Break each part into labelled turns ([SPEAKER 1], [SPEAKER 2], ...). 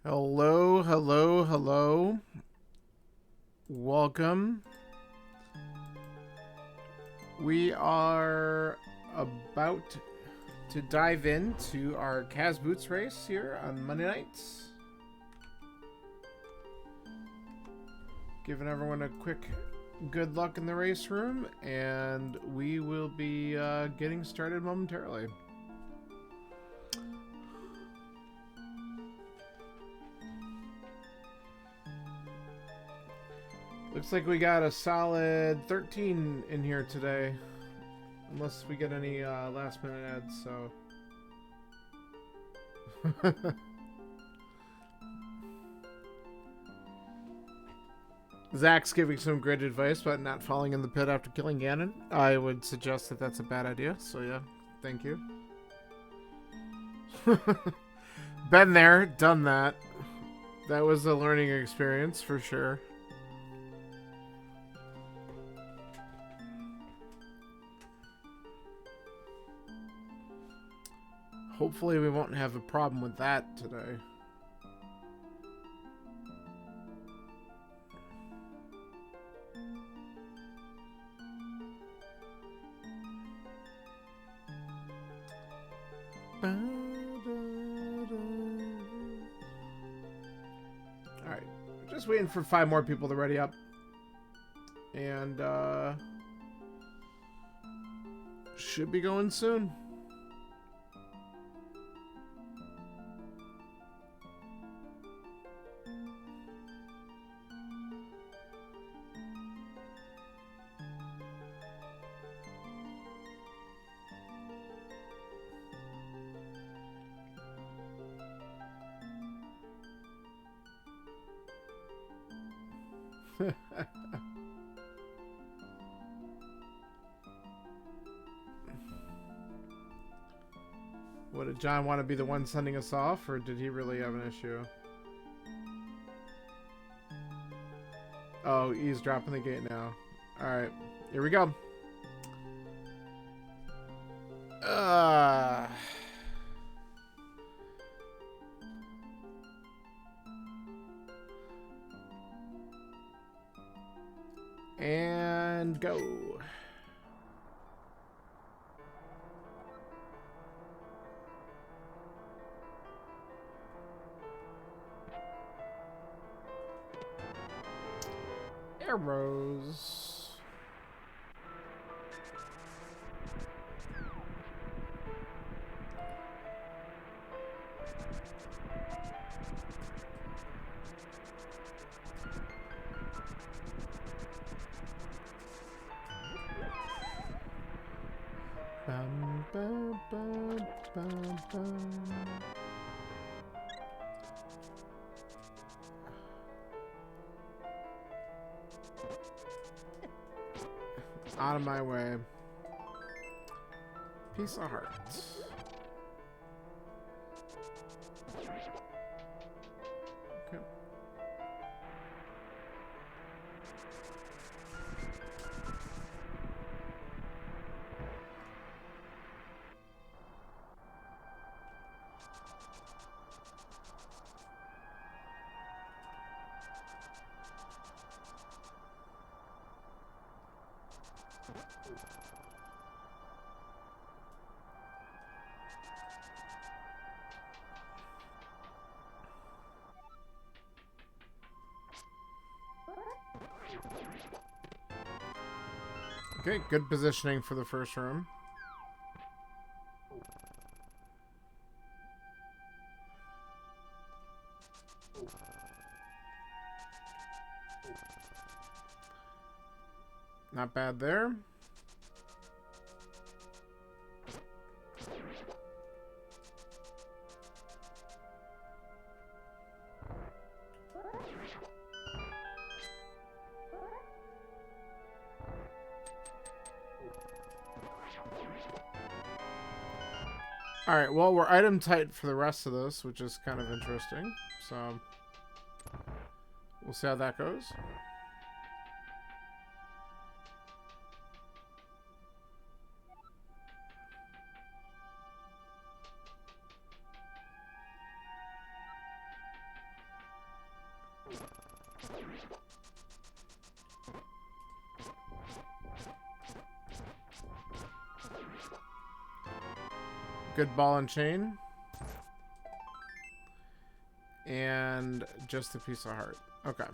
[SPEAKER 1] Hello, hello, hello. Welcome. We are about to dive into our Kaz Boots race here on Monday nights. Giving everyone a quick good luck in the race room, and we will be getting started momentarily. Looks like we got a solid 13 in here today. Unless we get any last minute ads, so. Zach's giving some great advice about not falling in the pit after killing Ganon. I would suggest that that's a bad idea, so yeah, thank you. Been there, done that. That was a learning experience for sure. Hopefully we won't have a problem with that today. Alright, just waiting for 5 more people to ready up. And should be going soon. What, did John want to be the one sending us off, or did he really have an issue? Oh, he's dropping the gate now. Alright, here we go. And go. Arrows. Bum, bum, bum, bum, bum. Out of my way. Piece of heart. Okay. Okay, good positioning for the first room. Not bad there. Alright, well, we're item tight for the rest of this, which is kind of interesting. So, we'll see how that goes. Good ball and chain. And just a piece of heart. Okay.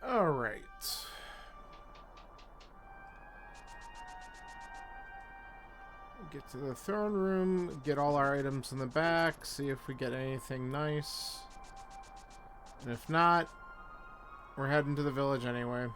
[SPEAKER 1] All right. Get to the throne room, get all our items in the back, see if we get anything nice. And if not, we're heading to the village anyway.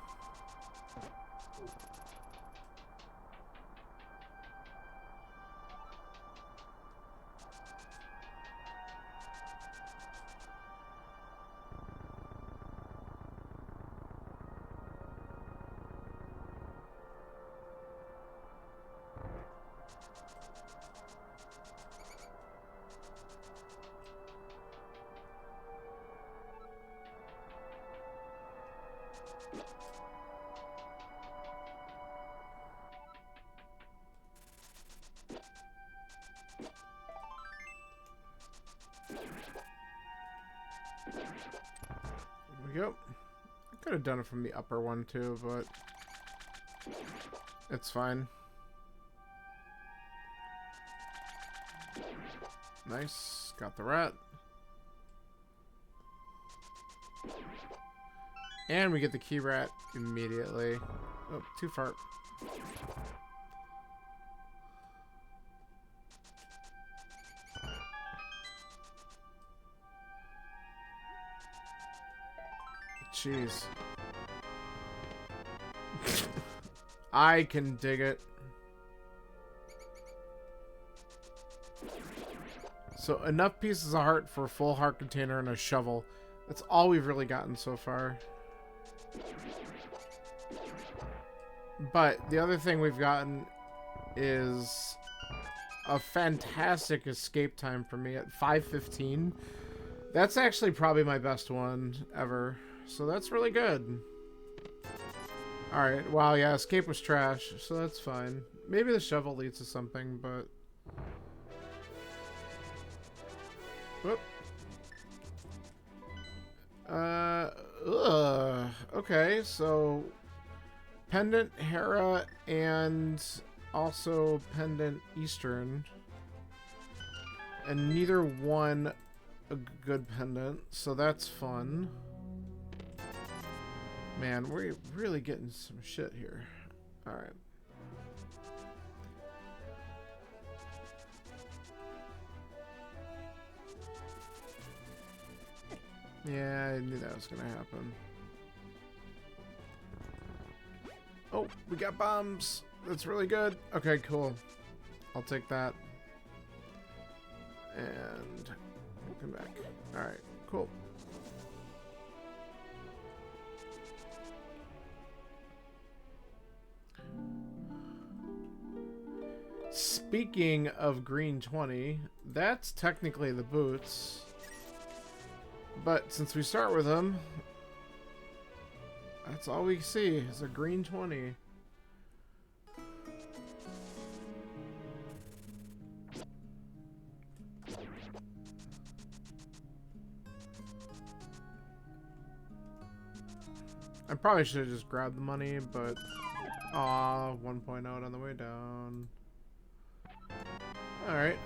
[SPEAKER 1] There we go. I could have done it from the upper one too, but it's fine. Nice. Got the rat. And we get the key rat immediately. Oh, too far. Jeez. I can dig it. So enough pieces of heart for a full heart container and a shovel. That's all we've really gotten so far. But the other thing we've gotten is a fantastic escape time for me at 5:15. That's actually probably my best one ever. So that's really good. Alright, wow, yeah, escape was trash, so that's fine. Maybe the shovel leads to something, but... Whoop. Okay, so... Pendant Hera and also Pendant Eastern. And neither one a good pendant, so that's fun. Man, we're really getting some shit here. Alright. Yeah, I knew that was gonna happen. Oh, we got bombs! That's really good. Okay, cool. I'll take that. And come back. Alright, cool. Speaking of green 20, that's technically the boots. But since we start with them, that's all we see is a green 20. I probably should have just grabbed the money, but... Aw, 1.0 on the way down. Alright.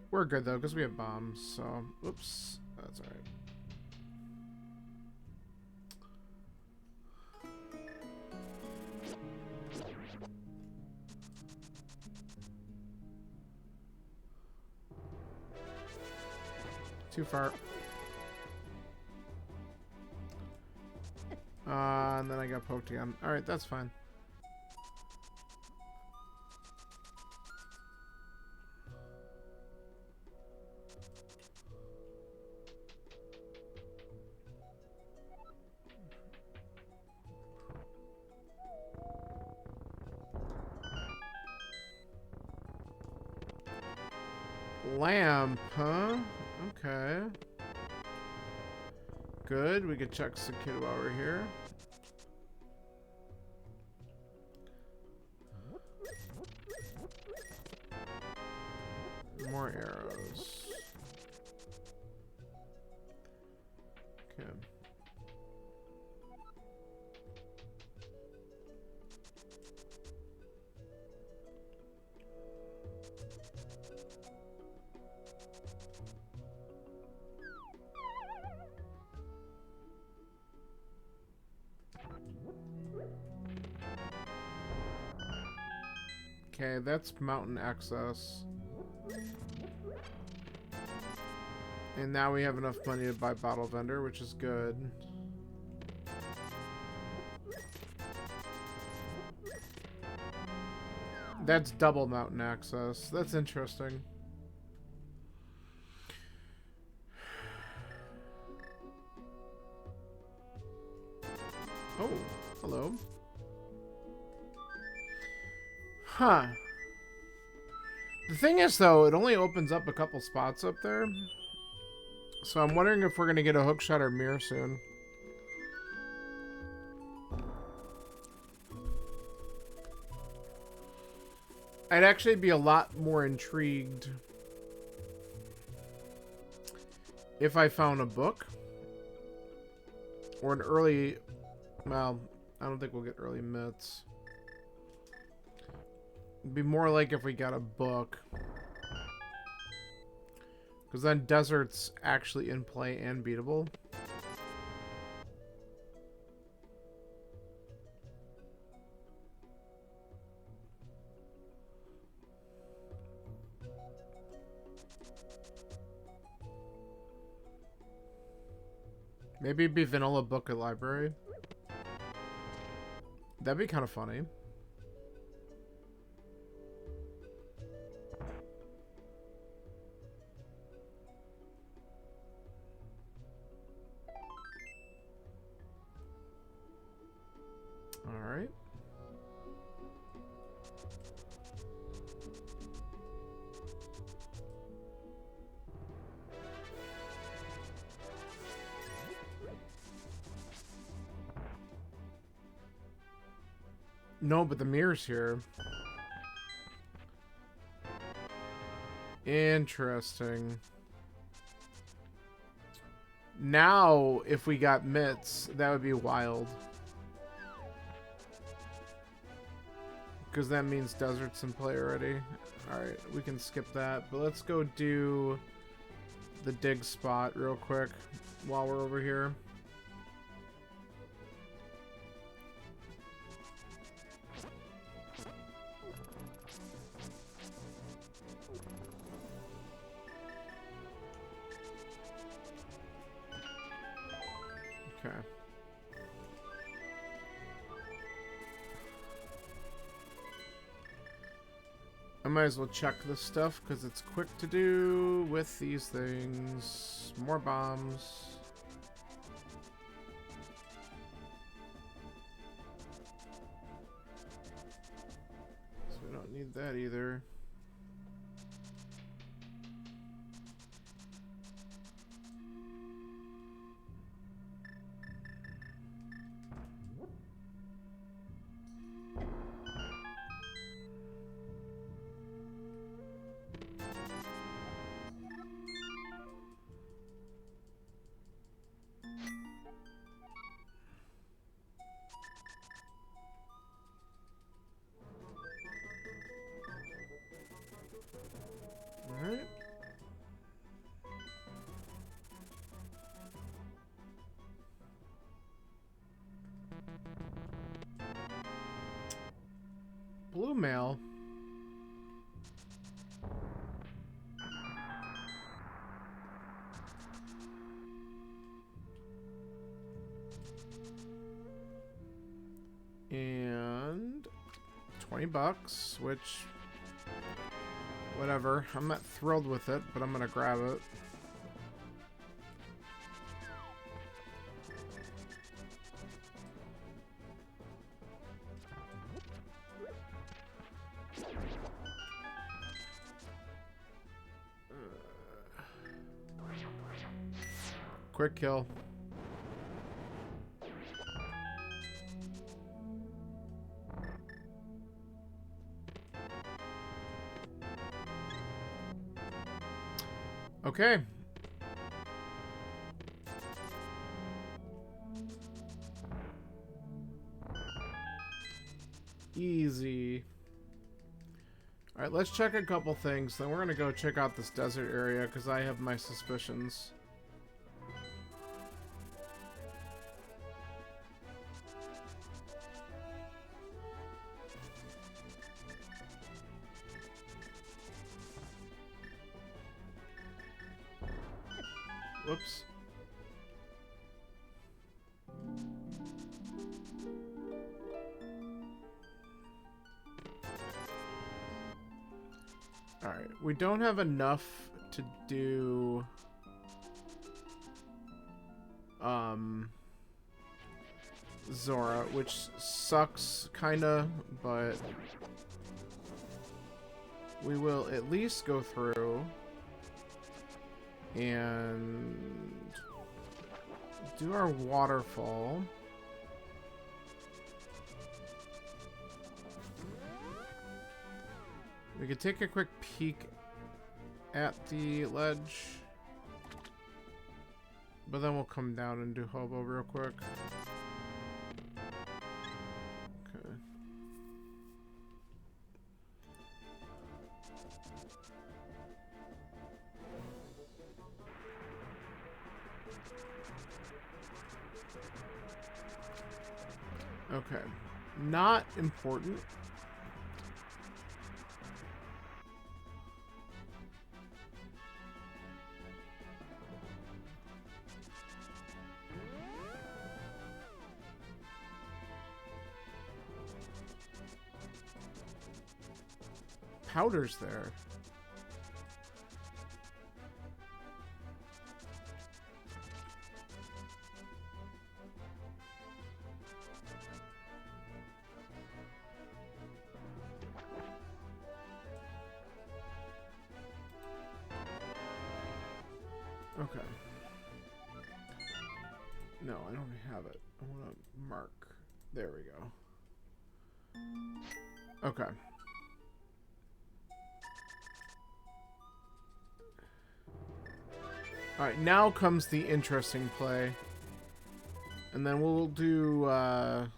[SPEAKER 1] We're good, though, because we have bombs, so... Oops. That's alright. Too far. And then I got poked again. Alright, that's fine. Lamp, huh? Okay. Good. We could check the kid while we're here. More arrows. Okay. Okay, that's mountain access. And now we have enough money to buy Bottle Vendor, which is good. That's double mountain access. That's interesting. Oh, hello. Huh. The thing is, though, it only opens up a couple spots up there. So I'm wondering if we're going to get a hookshot or mirror soon. I'd actually be a lot more intrigued if I found a book. Or an early... Well, I don't think we'll get early mitts. It'd be more like if we got a book. Because then Desert's actually in play and beatable. Maybe it'd be vanilla book at library. That'd be kind of funny. Alright. No, but the mirror's here. Interesting. Now, if we got mitts, that would be wild. Because that means Desert's in play already. Alright, we can skip that. But let's go do the dig spot real quick while we're over here. Okay. I might as well check this stuff because it's quick to do with these things. More bombs. So we don't need that either. Alright. Blue mail. And $20, which whatever. I'm not thrilled with it, but I'm gonna grab it. Quick kill. Okay. Easy. Alright, let's check a couple things. Then we're going to go check out this desert area because I have my suspicions. Whoops. Alright, we don't have enough to do Zora, which sucks kinda, but we will at least go through and do our waterfall. We could take a quick peek at the ledge, but then we'll come down and do hobo real quick. Okay. Okay. Not important. Powder's there. Okay. No, I don't have it. I want to mark. There we go. Okay. Alright, now comes the interesting play. And then we'll do a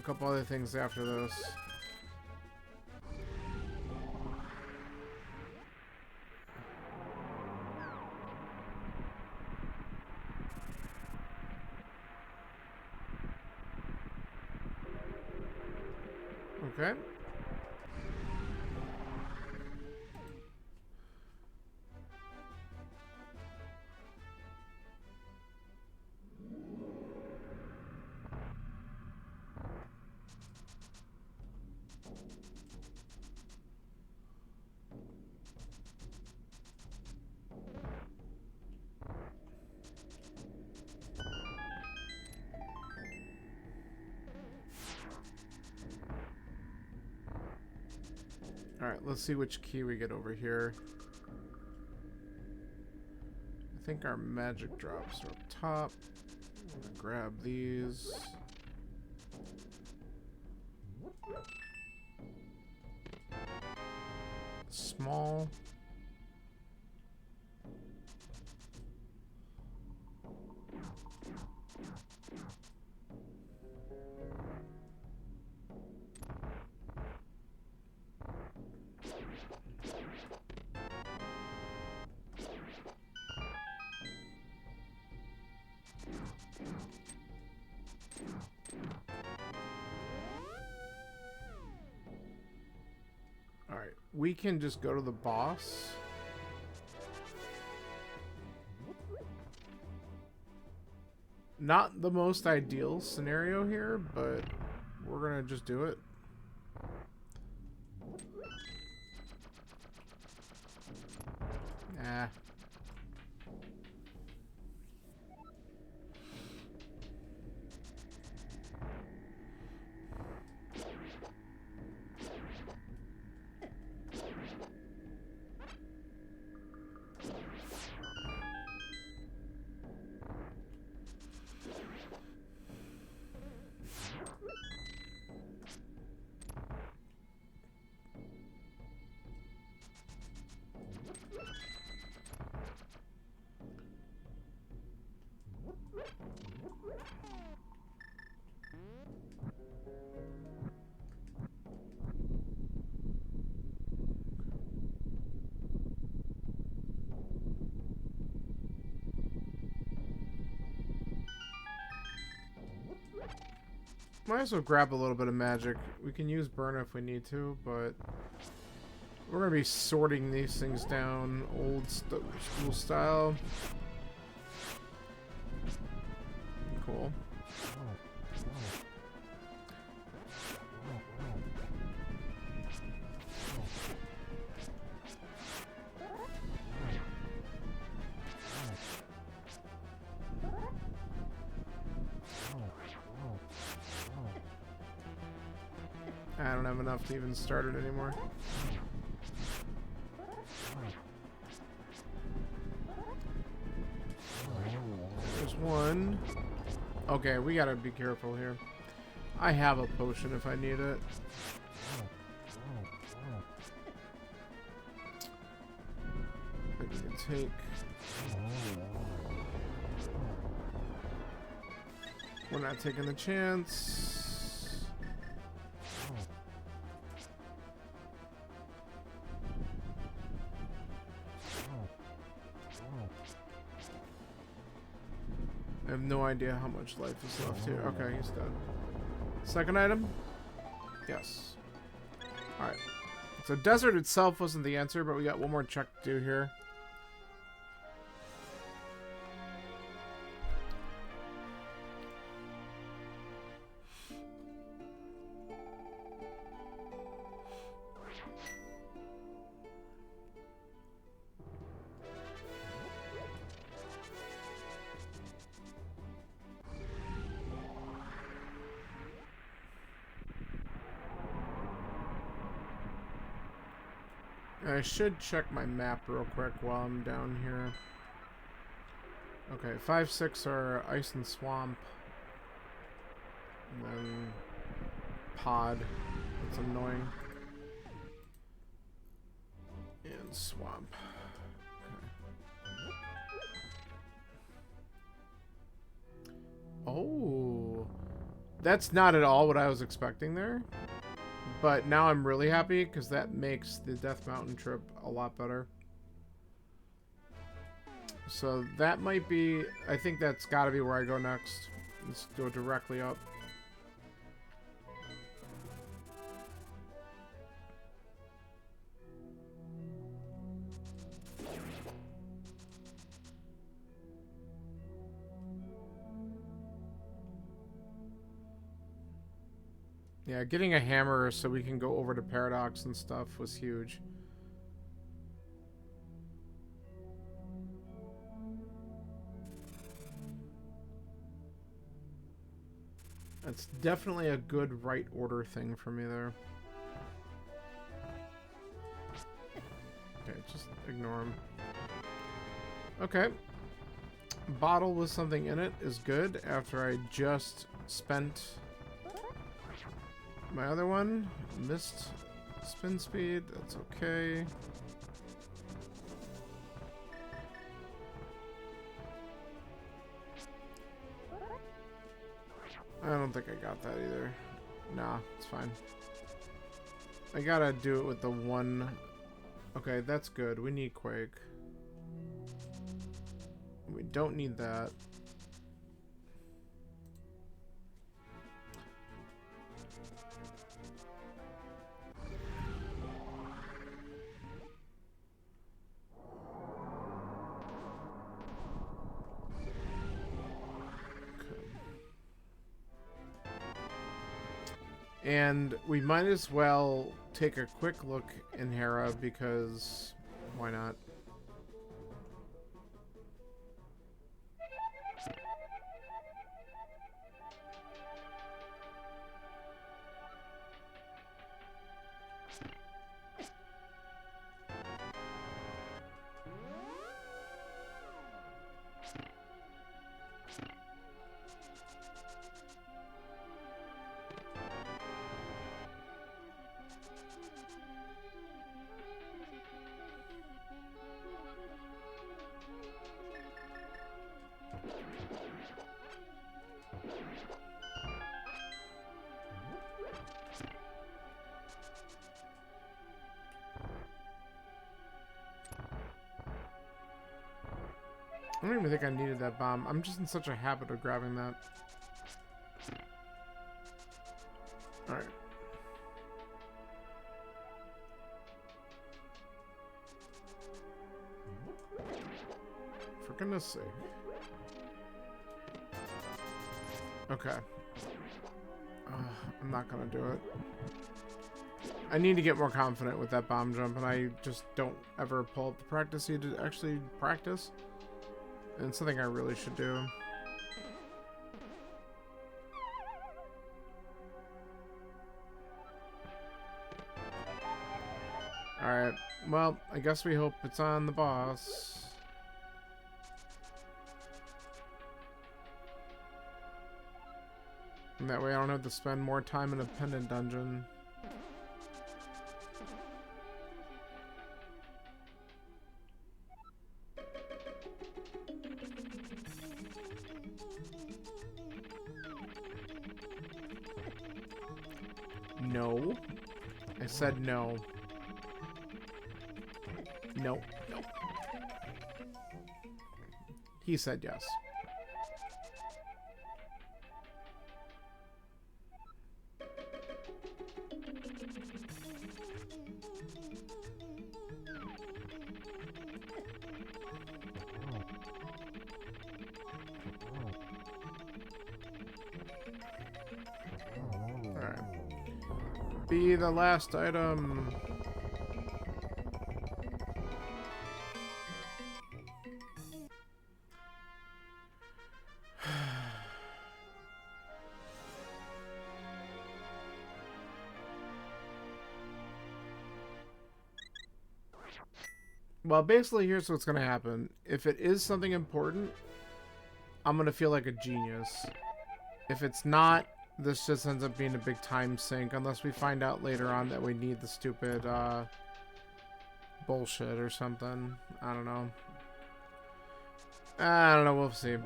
[SPEAKER 1] couple other things after this. Okay. Alright, let's see which key we get over here. I think our magic drops are up top. I'm gonna grab these. Small. Alright, we can just go to the boss. Not the most ideal scenario here, but we're gonna just do it. Nah. Might as well grab a little bit of magic. We can use burn if we need to, but we're going to be sorting these things down old school style. Cool. I don't have enough to even start it anymore. There's one. Okay, we gotta be careful here. I have a potion if I need it. I can take... We're not taking the chance. I have no idea how much life is left here. Okay, he's dead. Second item? Yes. Alright. So desert itself wasn't the answer, but we got one more check to do here. I should check my map real quick while I'm down here. Okay, 5, 6 are ice and swamp. And then pod. That's annoying. And swamp. Okay. Oh. That's not at all what I was expecting there. But now I'm really happy because that makes the Death Mountain trip a lot better. So that might be... I think that's got to be where I go next. Let's go directly up. Yeah, getting a hammer so we can go over to Paradox and stuff was huge. That's definitely a good right order thing for me there. Okay, just ignore him. Okay. Bottle with something in it is good after I just spent... my other one missed spin speed. That's okay. I don't think I got that either. Nah, it's fine. I gotta do it with the one. Okay, that's good. We need Quake. We don't need that. And we might as well take a quick look in Hera because why not? I don't even think I needed that bomb. I'm just in such a habit of grabbing that. Alright. For goodness sake. Okay. I'm not gonna do it. I need to get more confident with that bomb jump, and I just don't ever pull up the practice seed to actually practice. And it's something I really should do. Alright, well, I guess we hope it's on the boss. And that way I don't have to spend more time in a pendant dungeon. No. I said no. No. No. He said yes. Be the last item. Well, basically, here's what's going to happen. If it is something important, I'm going to feel like a genius. If it's not, this just ends up being a big time sink, unless we find out later on that we need the stupid, bullshit or something. I don't know. I don't know, we'll see.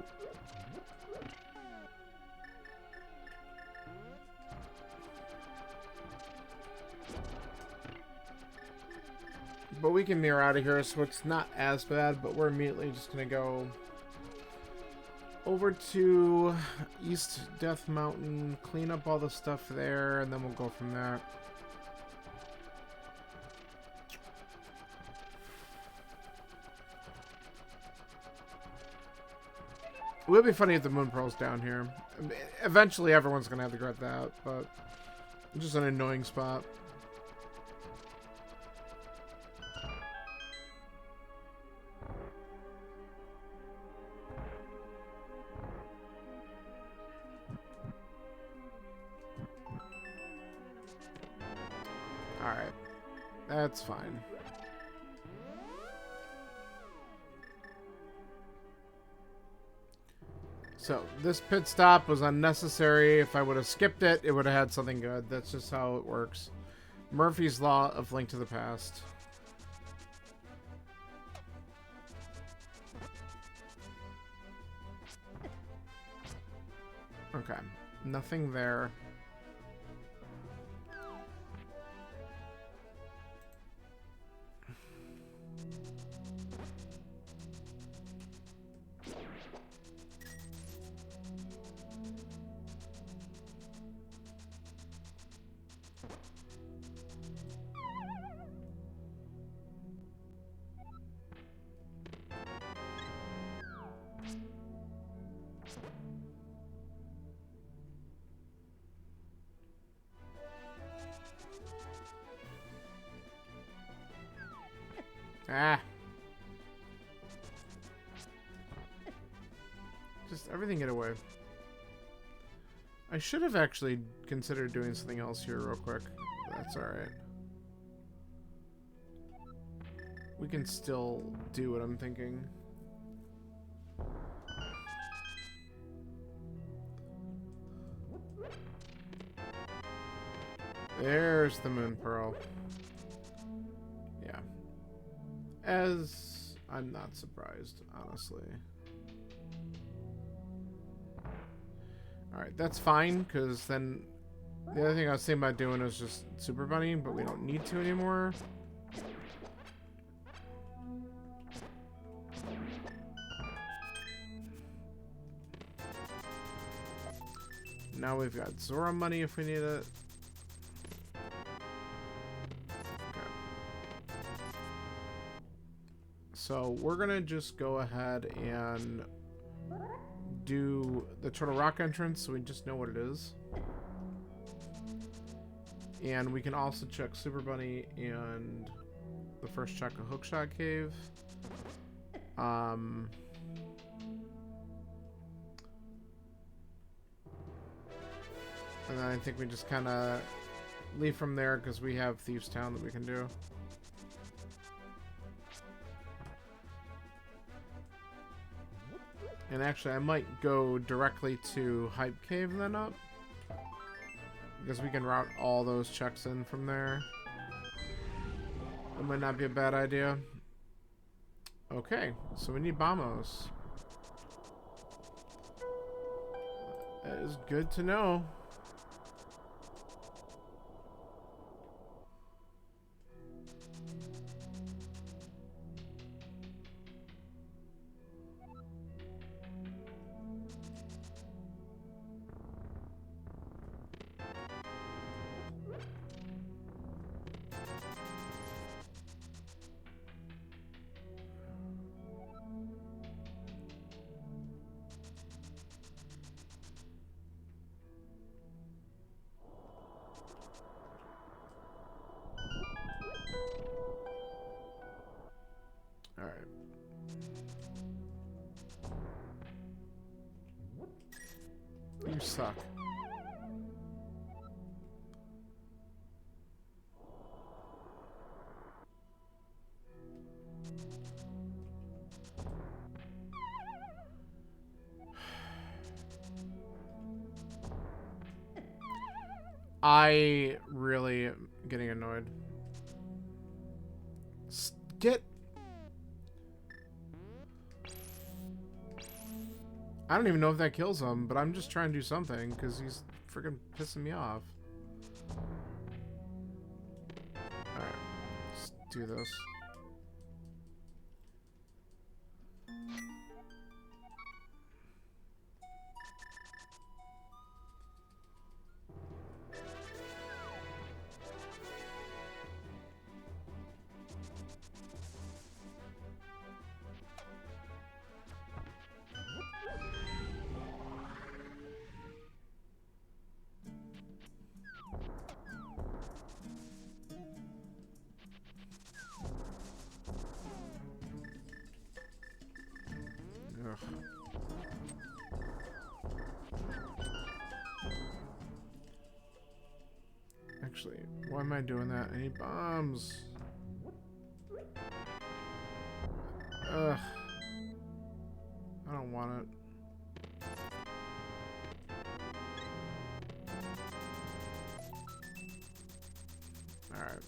[SPEAKER 1] But we can mirror out of here, so it's not as bad, but we're immediately just gonna go over to East Death Mountain, clean up all the stuff there, and then we'll go from there. It would be funny if the Moon Pearl's down here. Eventually everyone's gonna have to regret that, but it's just an annoying spot. Alright. That's fine. So, this pit stop was unnecessary. If I would have skipped it, it would have had something good. That's just how it works. Murphy's Law of Link to the Past. Okay. Nothing there. Ah. Just everything get away. I should have actually considered doing something else here real quick. That's alright. We can still do what I'm thinking. There's the Moon Pearl. Yeah. As I'm not surprised, honestly. Alright, that's fine, because then the other thing I was thinking about doing is just Super Bunny, but we don't need to anymore. Now we've got Zora money if we need it. So we're gonna just go ahead and do the Turtle Rock entrance so we just know what it is. And we can also check Super Bunny and the first check of Hookshot Cave. And then I think we just kind of leave from there because we have Thieves Town that we can do. And actually, I might go directly to Hype Cave and then up. Because we can route all those checks in from there. That might not be a bad idea. Okay, so we need Bombos. That is good to know. Alright. You suck. I really am getting annoyed. Get... I don't even know if that kills him, but I'm just trying to do something because he's freaking pissing me off. Alright, let's do this. Actually, why am I doing that? I need bombs. Ugh. I don't want it. Alright.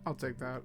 [SPEAKER 1] I'll take that.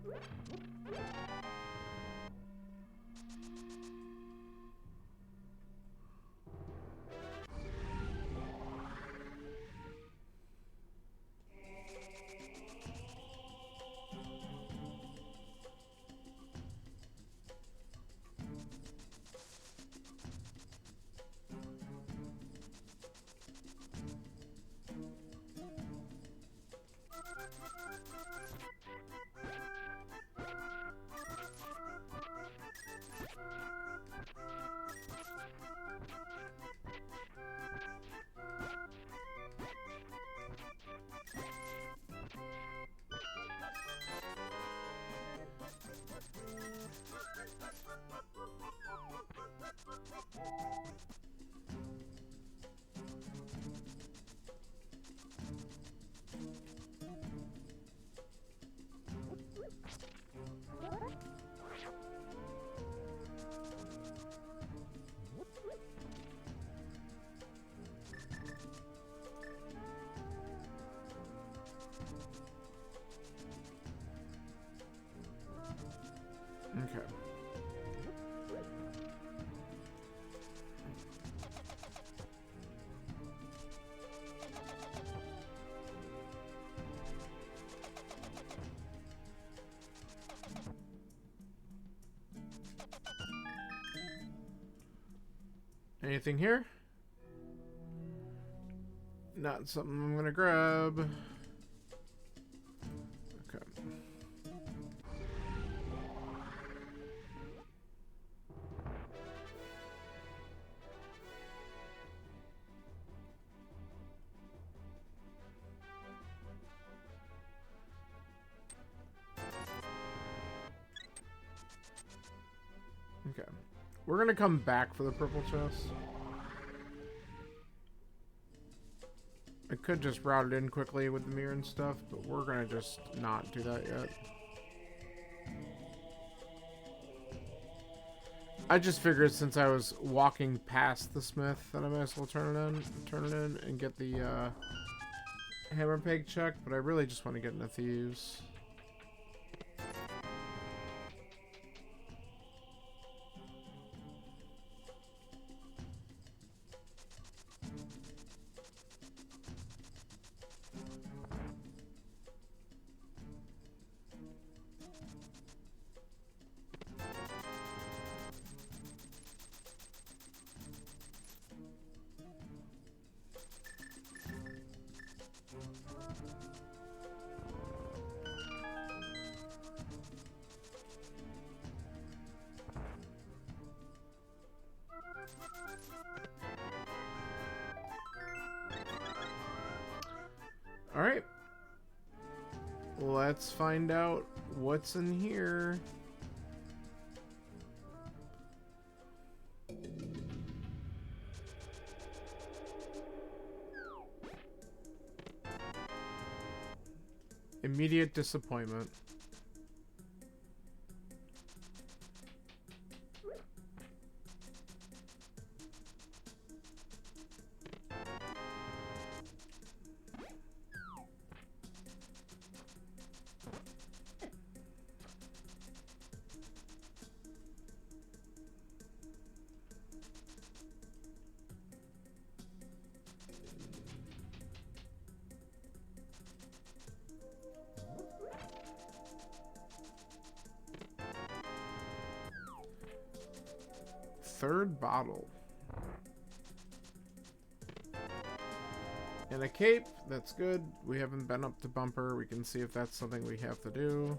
[SPEAKER 1] Okay. Anything here? Not something I'm gonna grab. Okay. Okay. We're gonna come back for the purple chest. I could just route it in quickly with the mirror and stuff, but we're gonna just not do that yet. I just figured since I was walking past the smith that I might as well turn it in and get the hammer peg check, but I really just want to get into thieves. Alright. Let's find out what's in here. Immediate disappointment. Third bottle. And a cape. That's good. We haven't been up to Bumper. We can see if that's something we have to do.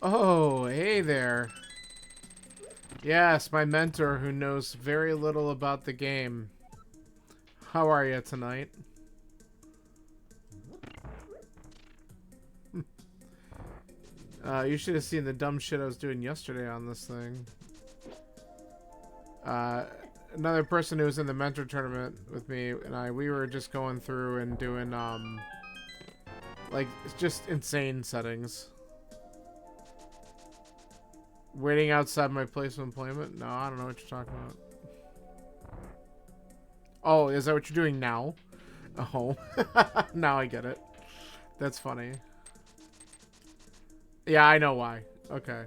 [SPEAKER 1] Oh, hey there. Yes, my mentor who knows very little about the game. How are you tonight? You should have seen the dumb shit I was doing yesterday on this thing. Another person who was in the mentor tournament with me and we were just going through and doing, like, just insane settings. Waiting outside my place of employment? No, I don't know what you're talking about. Oh, is that what you're doing now? Oh. Now I get it. That's funny. Yeah, I know why. Okay.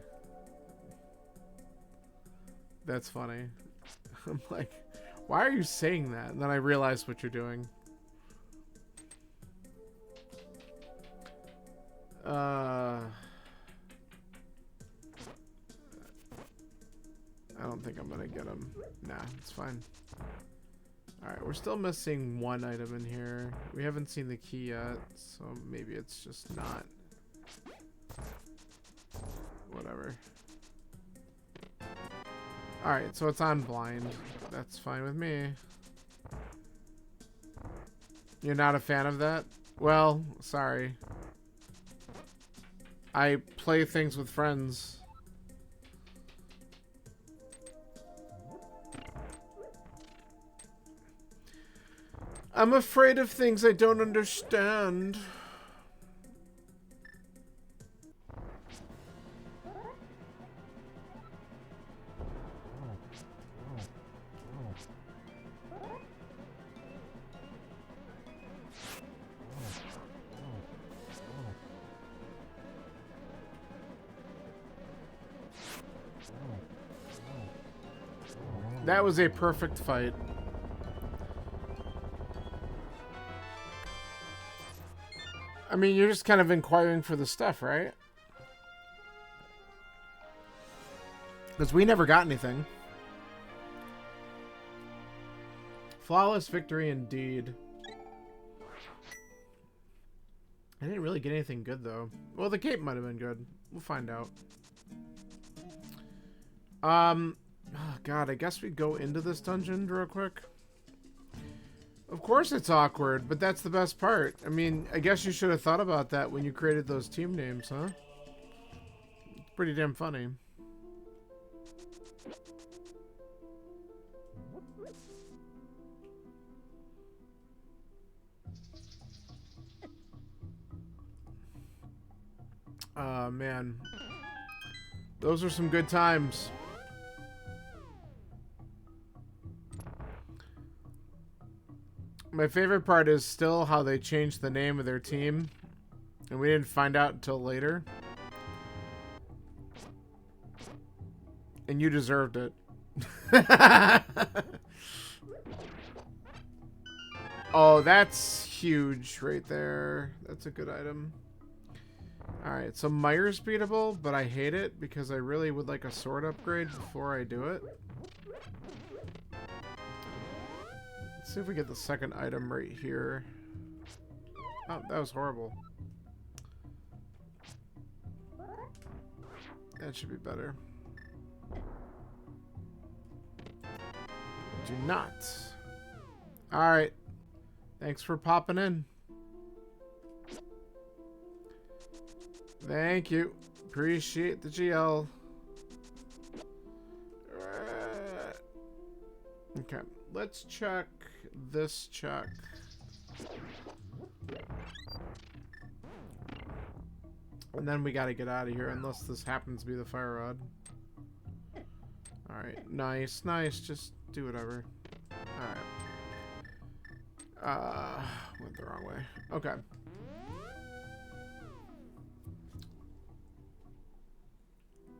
[SPEAKER 1] That's funny. I'm like, why are you saying that? And then I realized what you're doing. I don't think I'm gonna get him. Nah, it's fine. Alright, we're still missing one item in here. We haven't seen the key yet, so maybe it's just not. Whatever. Alright, so it's on blind. That's fine with me. You're not a fan of that? Well, sorry. I play things with friends. I'm afraid of things I don't understand. That was a perfect fight. I mean, you're just kind of inquiring for the stuff, right? Because we never got anything. Flawless victory indeed. I didn't really get anything good, though. Well, the cape might have been good. We'll find out. Oh, God, I guess we go into this dungeon real quick. Of course it's awkward, but that's the best part. I mean, I guess you should have thought about that when you created those team names, huh? It's pretty damn funny. Man. Those are some good times. My favorite part is still how they changed the name of their team. And we didn't find out until later. And you deserved it. Oh, that's huge right there. That's a good item. Alright, so Myers beatable, but I hate it because I really would like a sword upgrade before I do it. Let's see if we get the second item right here. Oh, that was horrible. That should be better. Do not. Alright. Thanks for popping in. Thank you. Appreciate the GL. Okay. Let's check this check. And then we gotta get out of here unless this happens to be the fire rod. Alright. Nice. Nice. Just do whatever. Alright. Went the wrong way. Okay.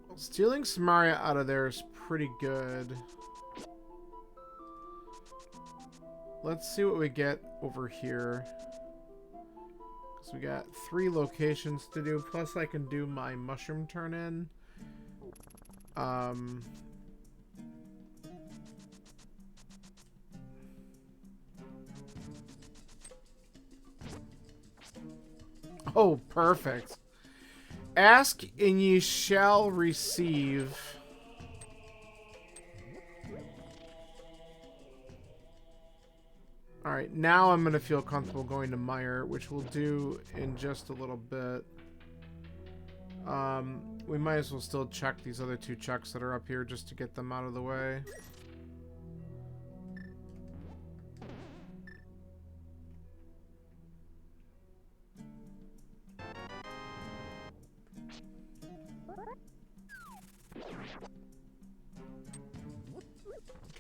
[SPEAKER 1] Well, stealing Samaria out of there is pretty good. Let's see what we get over here. Because we got 3 locations to do. Plus I can do my mushroom turn in. Oh, perfect. Ask and ye shall receive. Alright, now I'm going to feel comfortable going to Meyer, which we'll do in just a little bit. We might as well still check these other 2 checks that are up here just to get them out of the way.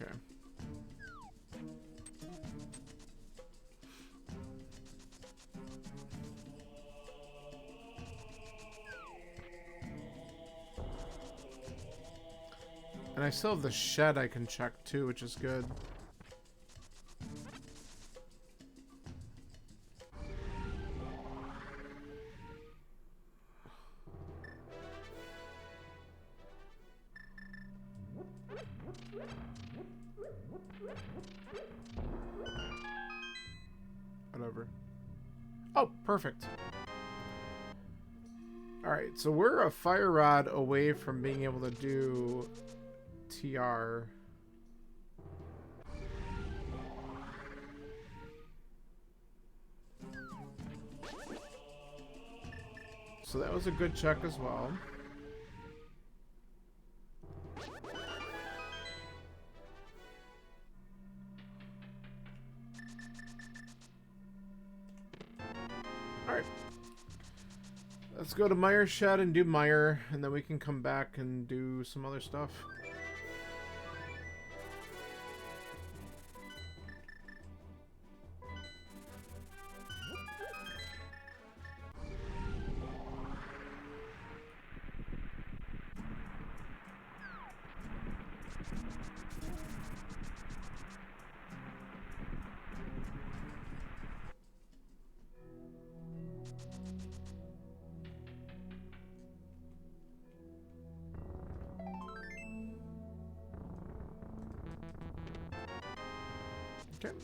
[SPEAKER 1] Okay. And I still have the shed I can check too, which is good. Whatever. Oh, perfect. Alright, so we're a fire rod away from being able to do TR. So that was a good check as well. Alright. Let's go to Meyer's Shed and do Meyer, and then we can come back and do some other stuff. Okay.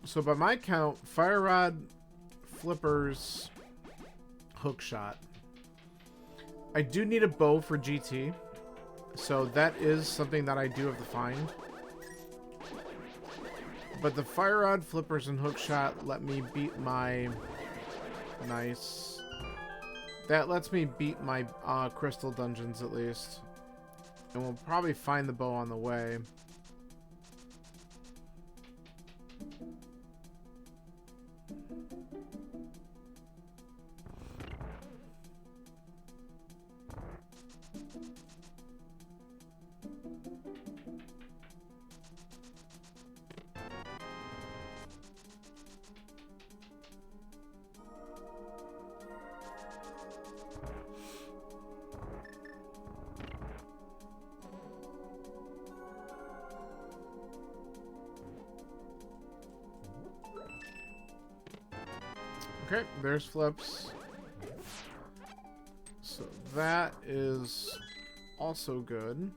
[SPEAKER 1] So by my count, Fire Rod, Flippers, Hookshot. I do need a bow for GT, so that is something that I do have to find. But the Fire Rod, Flippers, and Hookshot let me beat my... Nice. That lets me beat my crystal dungeons at least. And we'll probably find the bow on the way. Okay, there's Flips. So that is also good.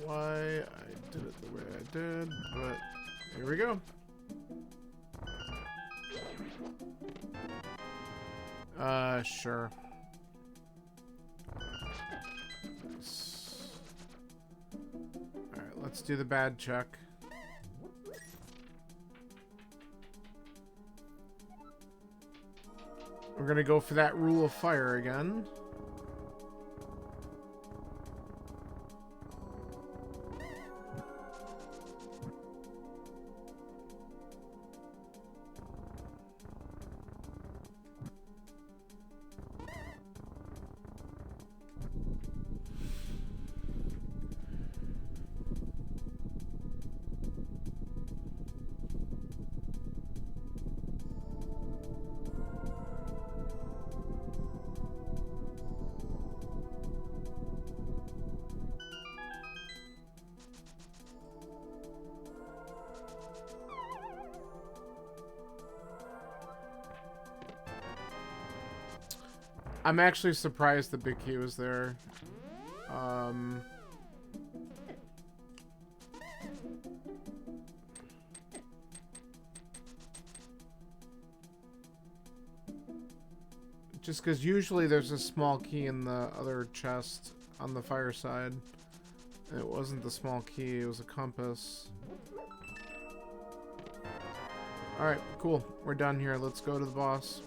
[SPEAKER 1] Why I did it the way I did, but here we go. Sure. Alright, let's do the bad check. We're gonna go for that rule of fire again. I'm actually surprised the big key was there. Just because usually there's a small key in the other chest on the fire side. It wasn't the small key, it was a compass. Alright, cool. We're done here. Let's go to the boss.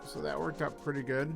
[SPEAKER 1] So that worked out pretty good.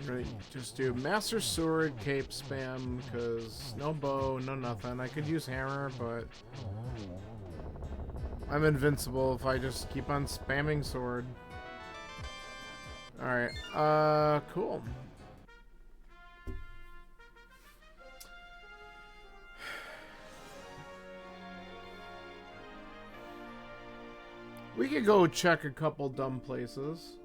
[SPEAKER 1] Right, just do Master Sword, Cape spam, because no bow, no nothing. I could use hammer, but I'm invincible if I just keep on spamming sword. Alright, cool. We could go check a couple dumb places.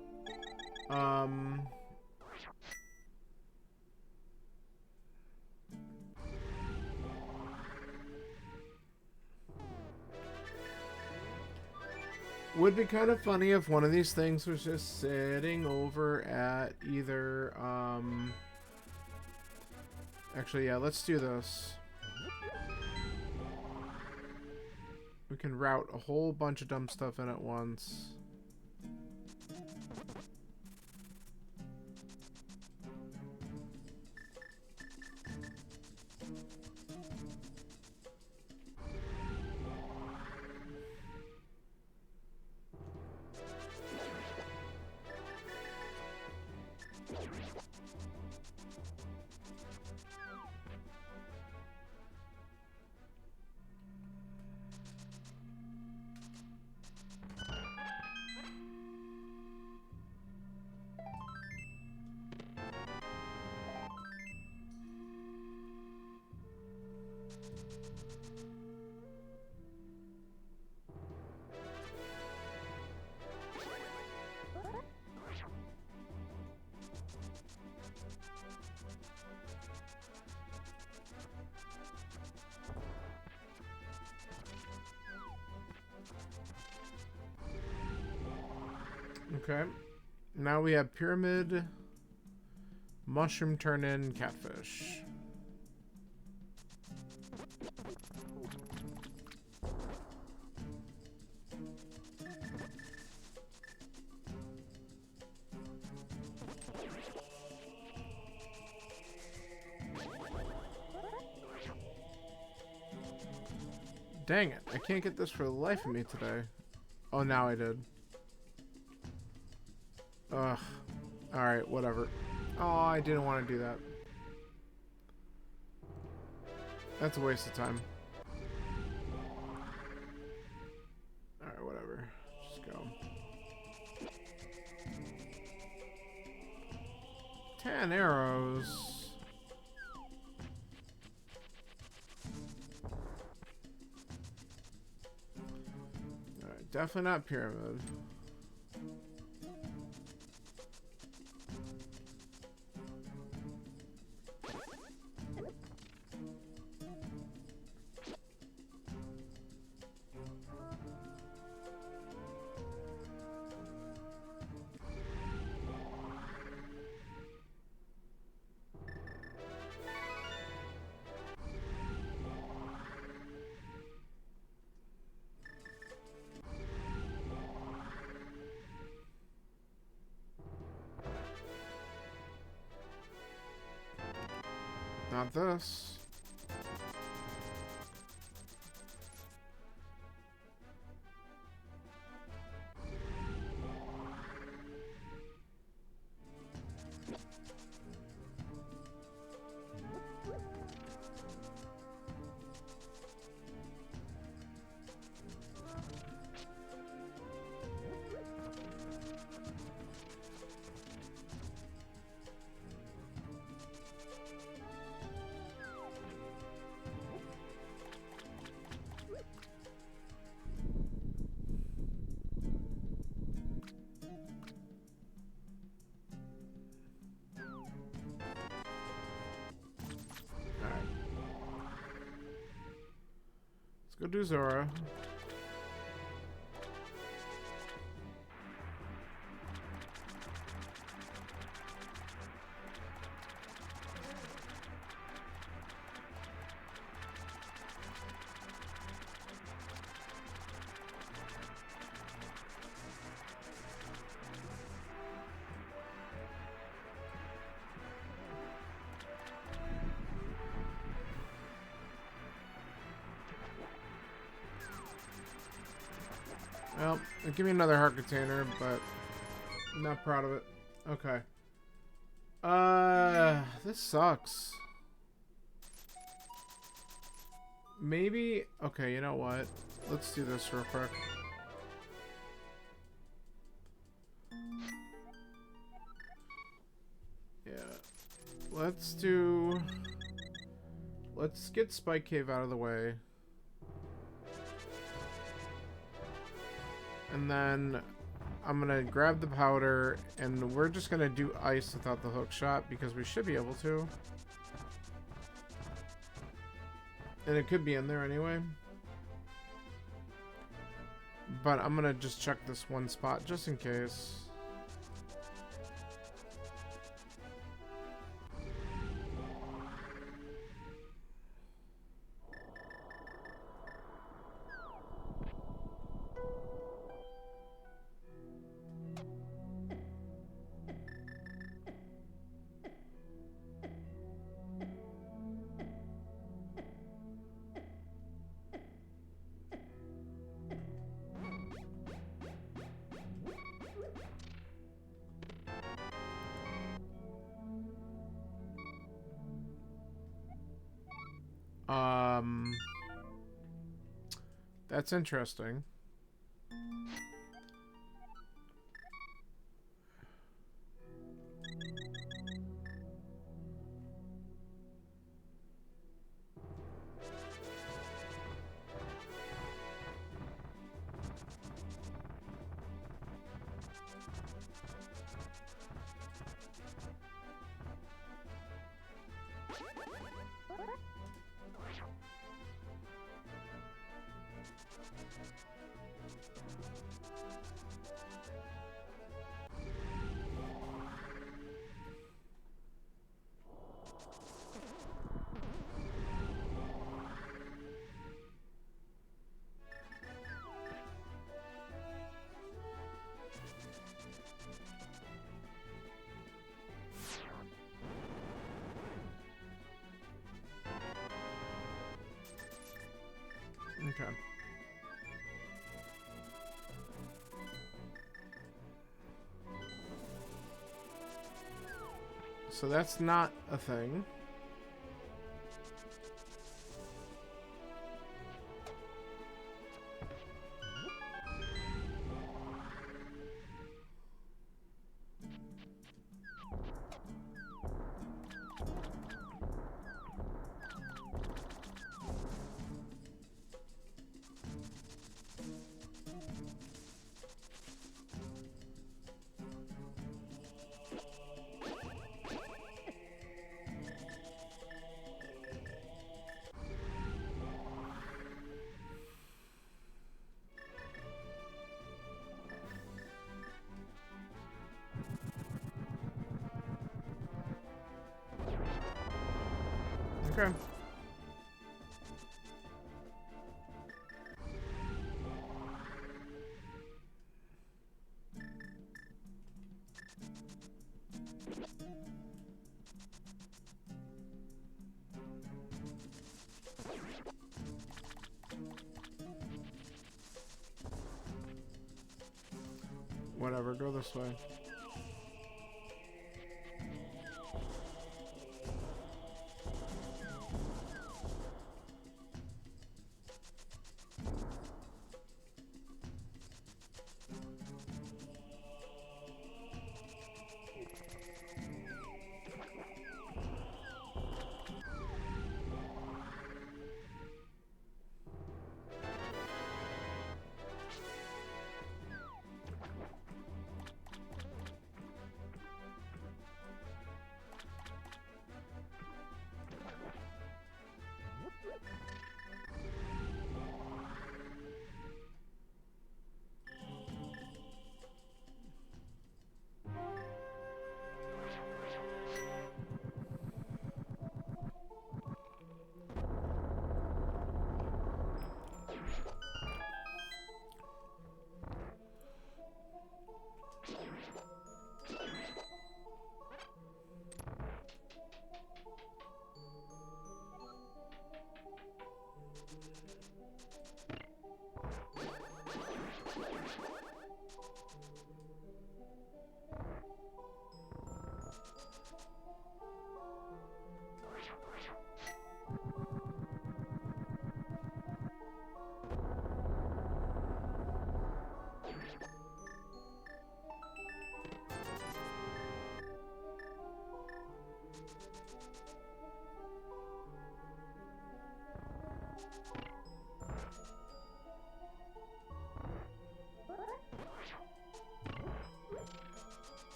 [SPEAKER 1] Would be kind of funny if one of these things was just sitting over at either, actually, yeah, let's do this. We can route a whole bunch of dumb stuff in at once. Okay. Now we have pyramid, mushroom turn-in, catfish. Dang it, I can't get this for the life of me today. Oh, now I did. Ugh. Alright, whatever. Oh, I didn't want to do that. That's a waste of time. Alright, whatever. Just go. 10 arrows. Alright, definitely not pyramid. Not this. go do Zora. Well, give me another heart container, but I'm not proud of it. Okay. This sucks. Maybe, okay, you know what? Let's do this real quick. Yeah. Let's get Spike Cave out of the way. And then I'm gonna grab the powder, and we're just gonna do ice without the hook shot because we should be able to. And it could be in there anyway. But I'm gonna just check this one spot just in case. That's interesting. Okay. So that's not a thing. Okay. Whatever, go this way.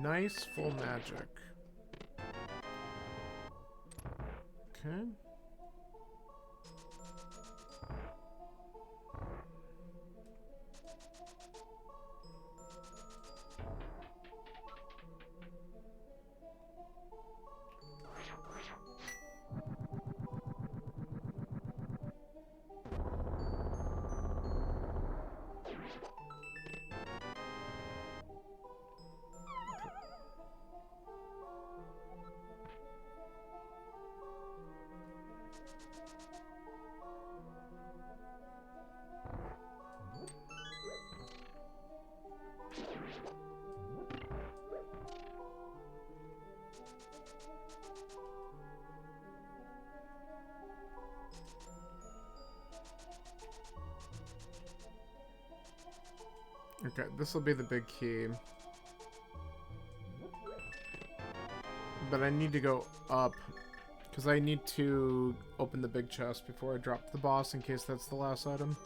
[SPEAKER 1] Nice full magic. Okay. Okay, this will be the big key. But I need to go up, because I need to open the big chest before I drop the boss in case that's the last item.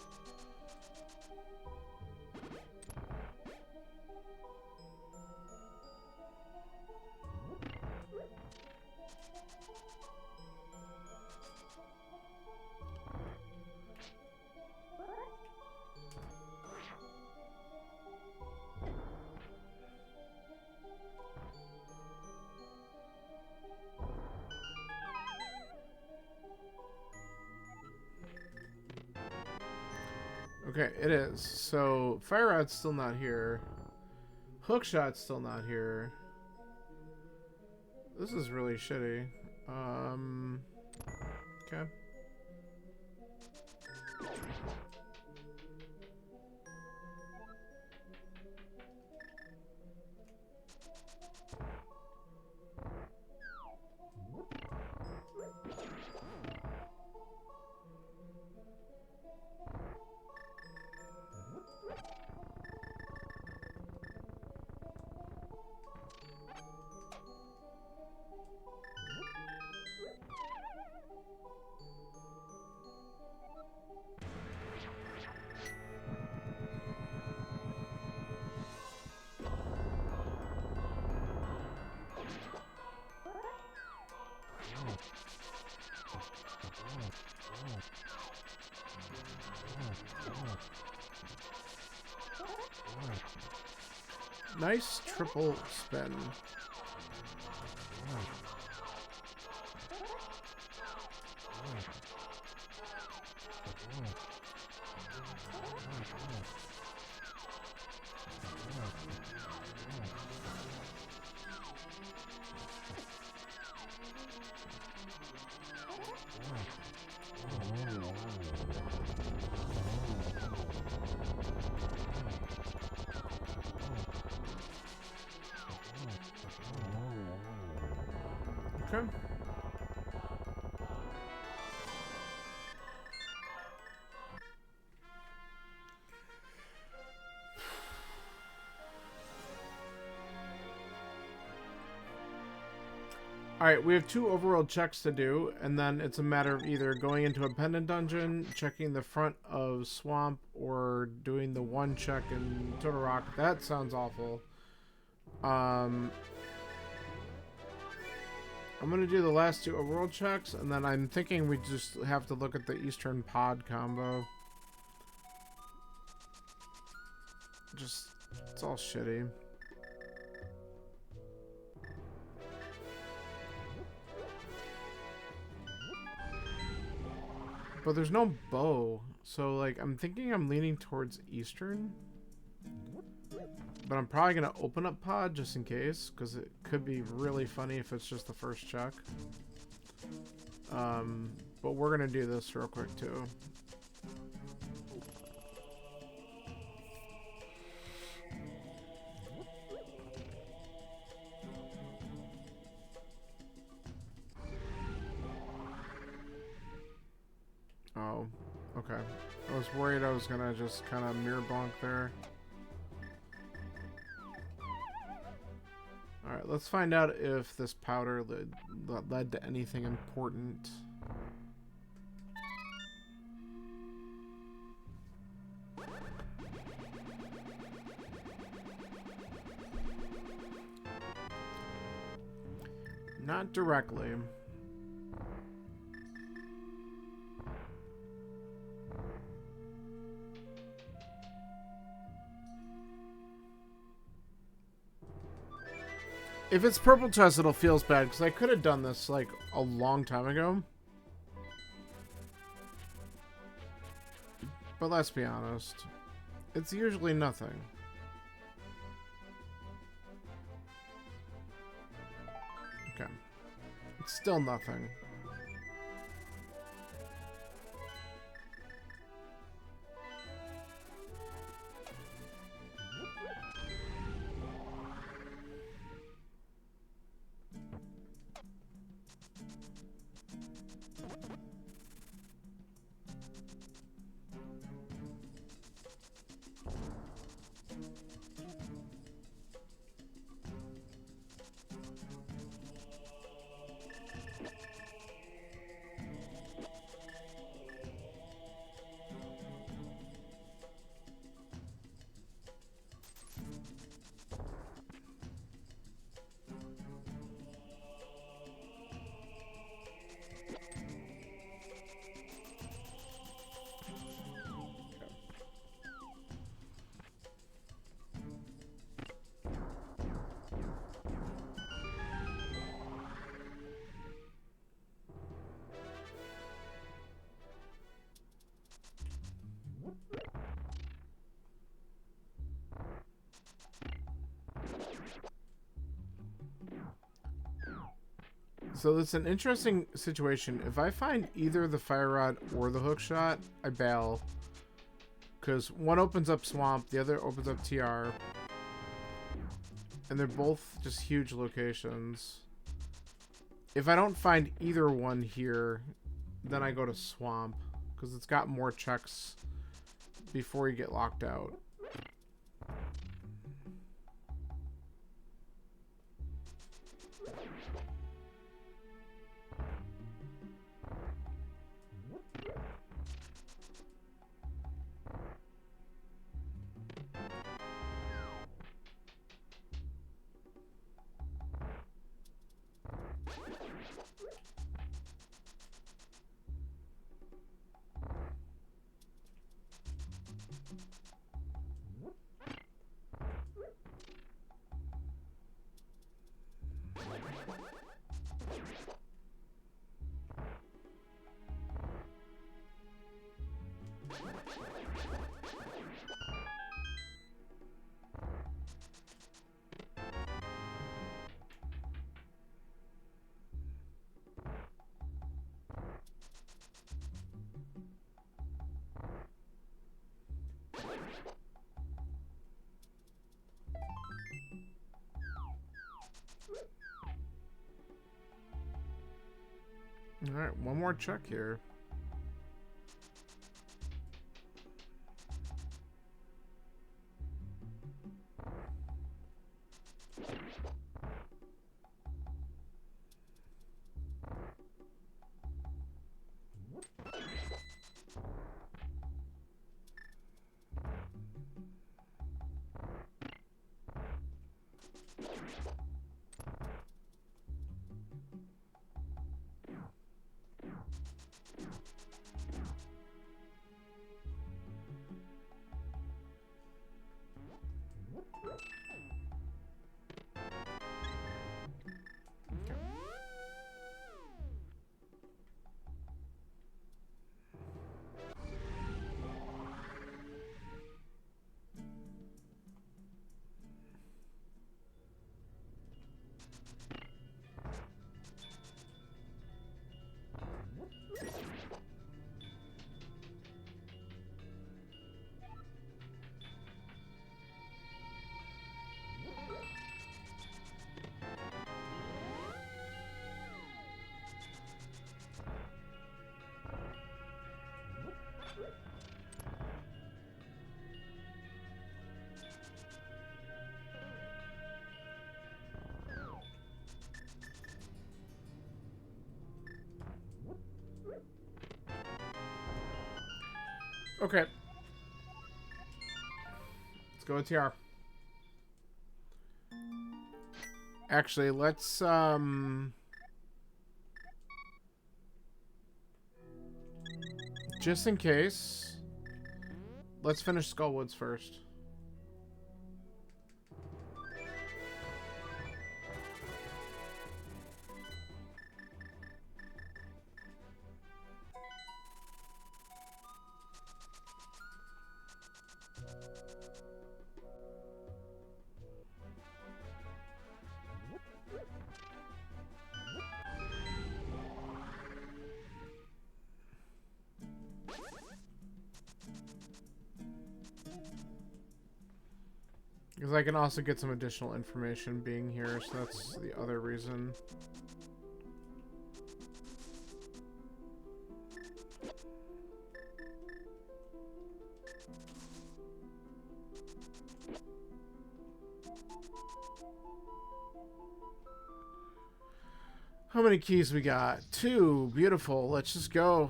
[SPEAKER 1] Okay, it is. So, Fire Rod's still not here. Hookshot's still not here. This is really shitty. Okay. Nice triple spin. Okay. Alright, we have 2 overworld checks to do, and then it's a matter of either going into a pendant dungeon, checking the front of Swamp, or doing the 1 check in Total Rock. That sounds awful. I'm gonna do the last 2 overworld checks, and then I'm thinking we just have to look at the Eastern Pod combo. Just, it's all shitty. But there's no bow, so like I'm thinking I'm leaning towards Eastern. But I'm probably going to open up Pod just in case, because it could be really funny if it's just the first check. But we're going to do this real quick too. Oh, okay. I was worried I was going to just kind of mirror bonk there. Alright, let's find out if this powder led to anything important. Not directly. If it's purple chest, it'll feel bad, because I could have done this, like, a long time ago. But let's be honest. It's usually nothing. Okay. It's still nothing. So it's an interesting situation. If I find either the fire rod or the hook shot, I bail. Because one opens up swamp, the other opens up TR. And they're both just huge locations. If I don't find either one here, then I go to swamp. Because it's got more checks before you get locked out. Alright, one more check here. Okay. Let's go with TR. Actually, let's just in case, let's finish Skullwoods first. Because I can also get some additional information being here, so that's the other reason. How many keys we got? 2. Beautiful. Let's just go.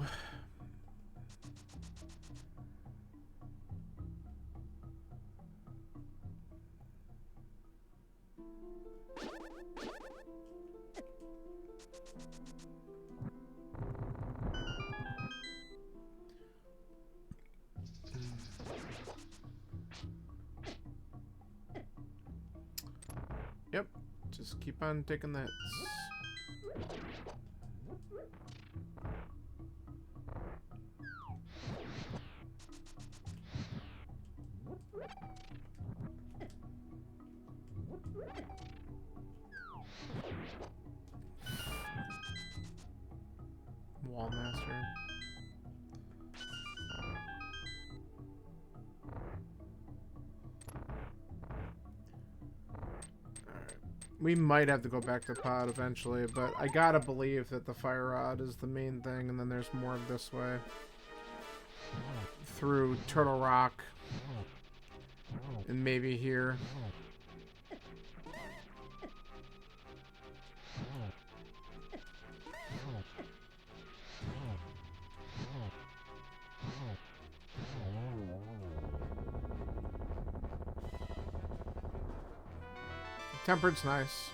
[SPEAKER 1] Yep. Just keep on taking the hits. Wallmaster. We might have to go back to pod eventually, but I gotta believe that the fire rod is the main thing, and then there's more this way. Through Turtle Rock. And maybe here. Tempered's nice.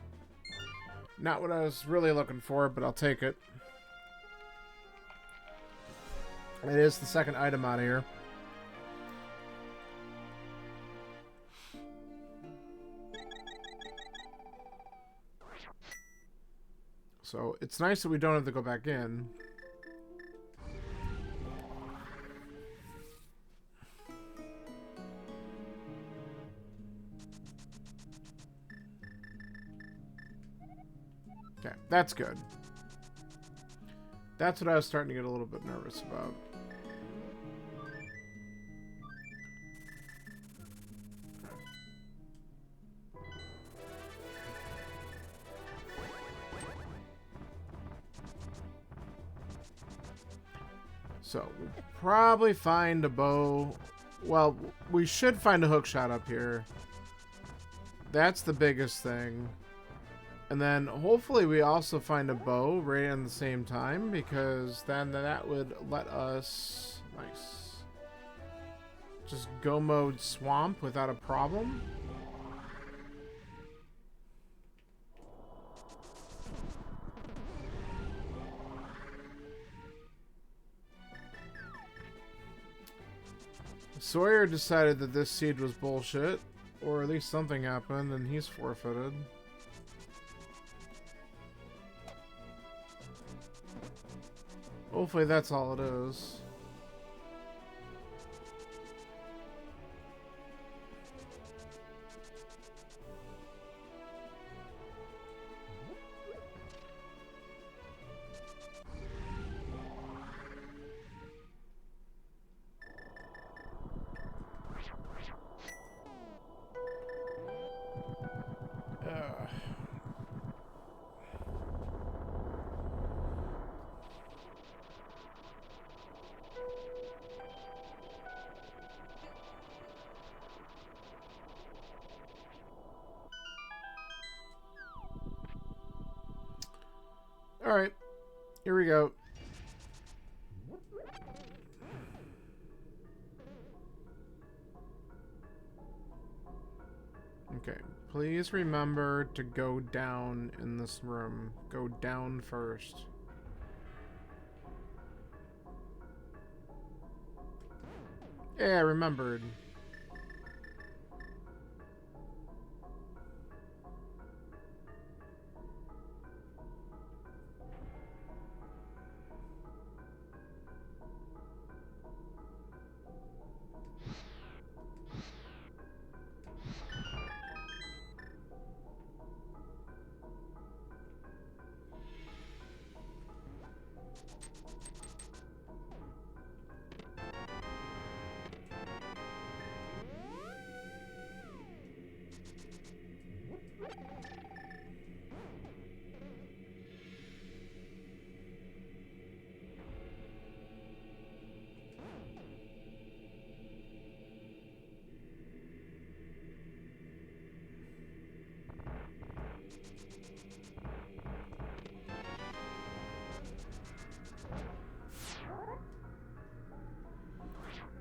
[SPEAKER 1] Not what I was really looking for, but I'll take it. It is the second item out of here. So it's nice that we don't have to go back in. Okay, that's good. That's what I was starting to get a little bit nervous about. So, we'll probably find a bow. Well, we should find a hookshot up here. That's the biggest thing. And then hopefully we also find a bow right at the same time, because then that would let us, nice, just go mode swamp without a problem. Sawyer decided that this siege was bullshit, or at least something happened, and he's forfeited. Hopefully that's all it is. Alright, here we go. Okay, please remember to go down in this room. Go down first. Yeah, I remembered.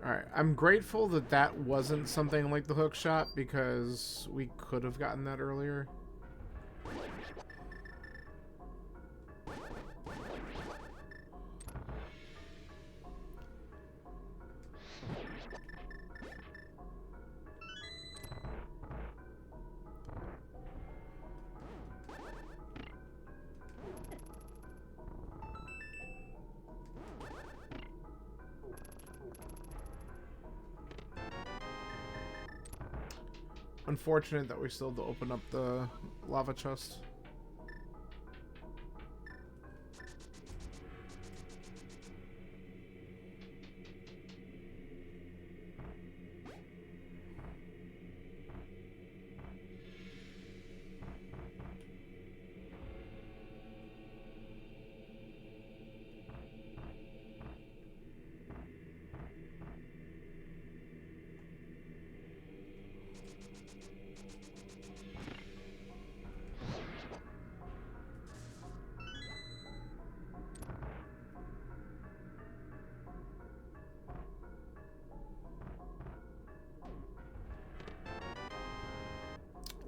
[SPEAKER 1] Alright, I'm grateful that that wasn't something like the hook shot because we could have gotten that earlier. Unfortunate that we still have to open up the lava chest.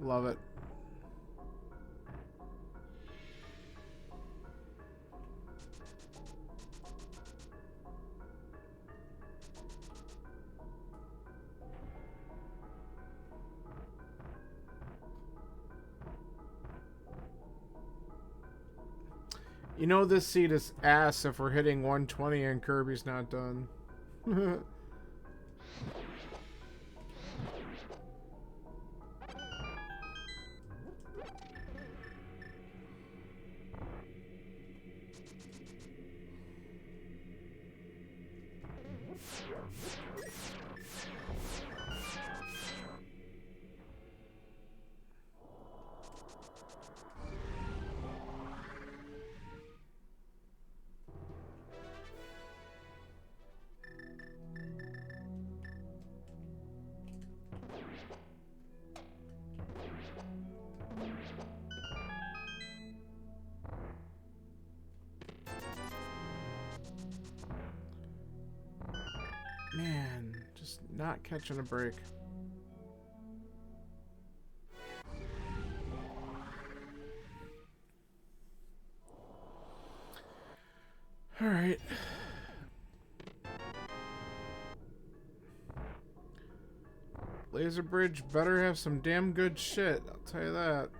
[SPEAKER 1] Love it. You know this seat is ass if we're hitting 120 and Kirby's not done. Man, just not catching a break. All right. Laser Bridge better have some damn good shit, I'll tell you that.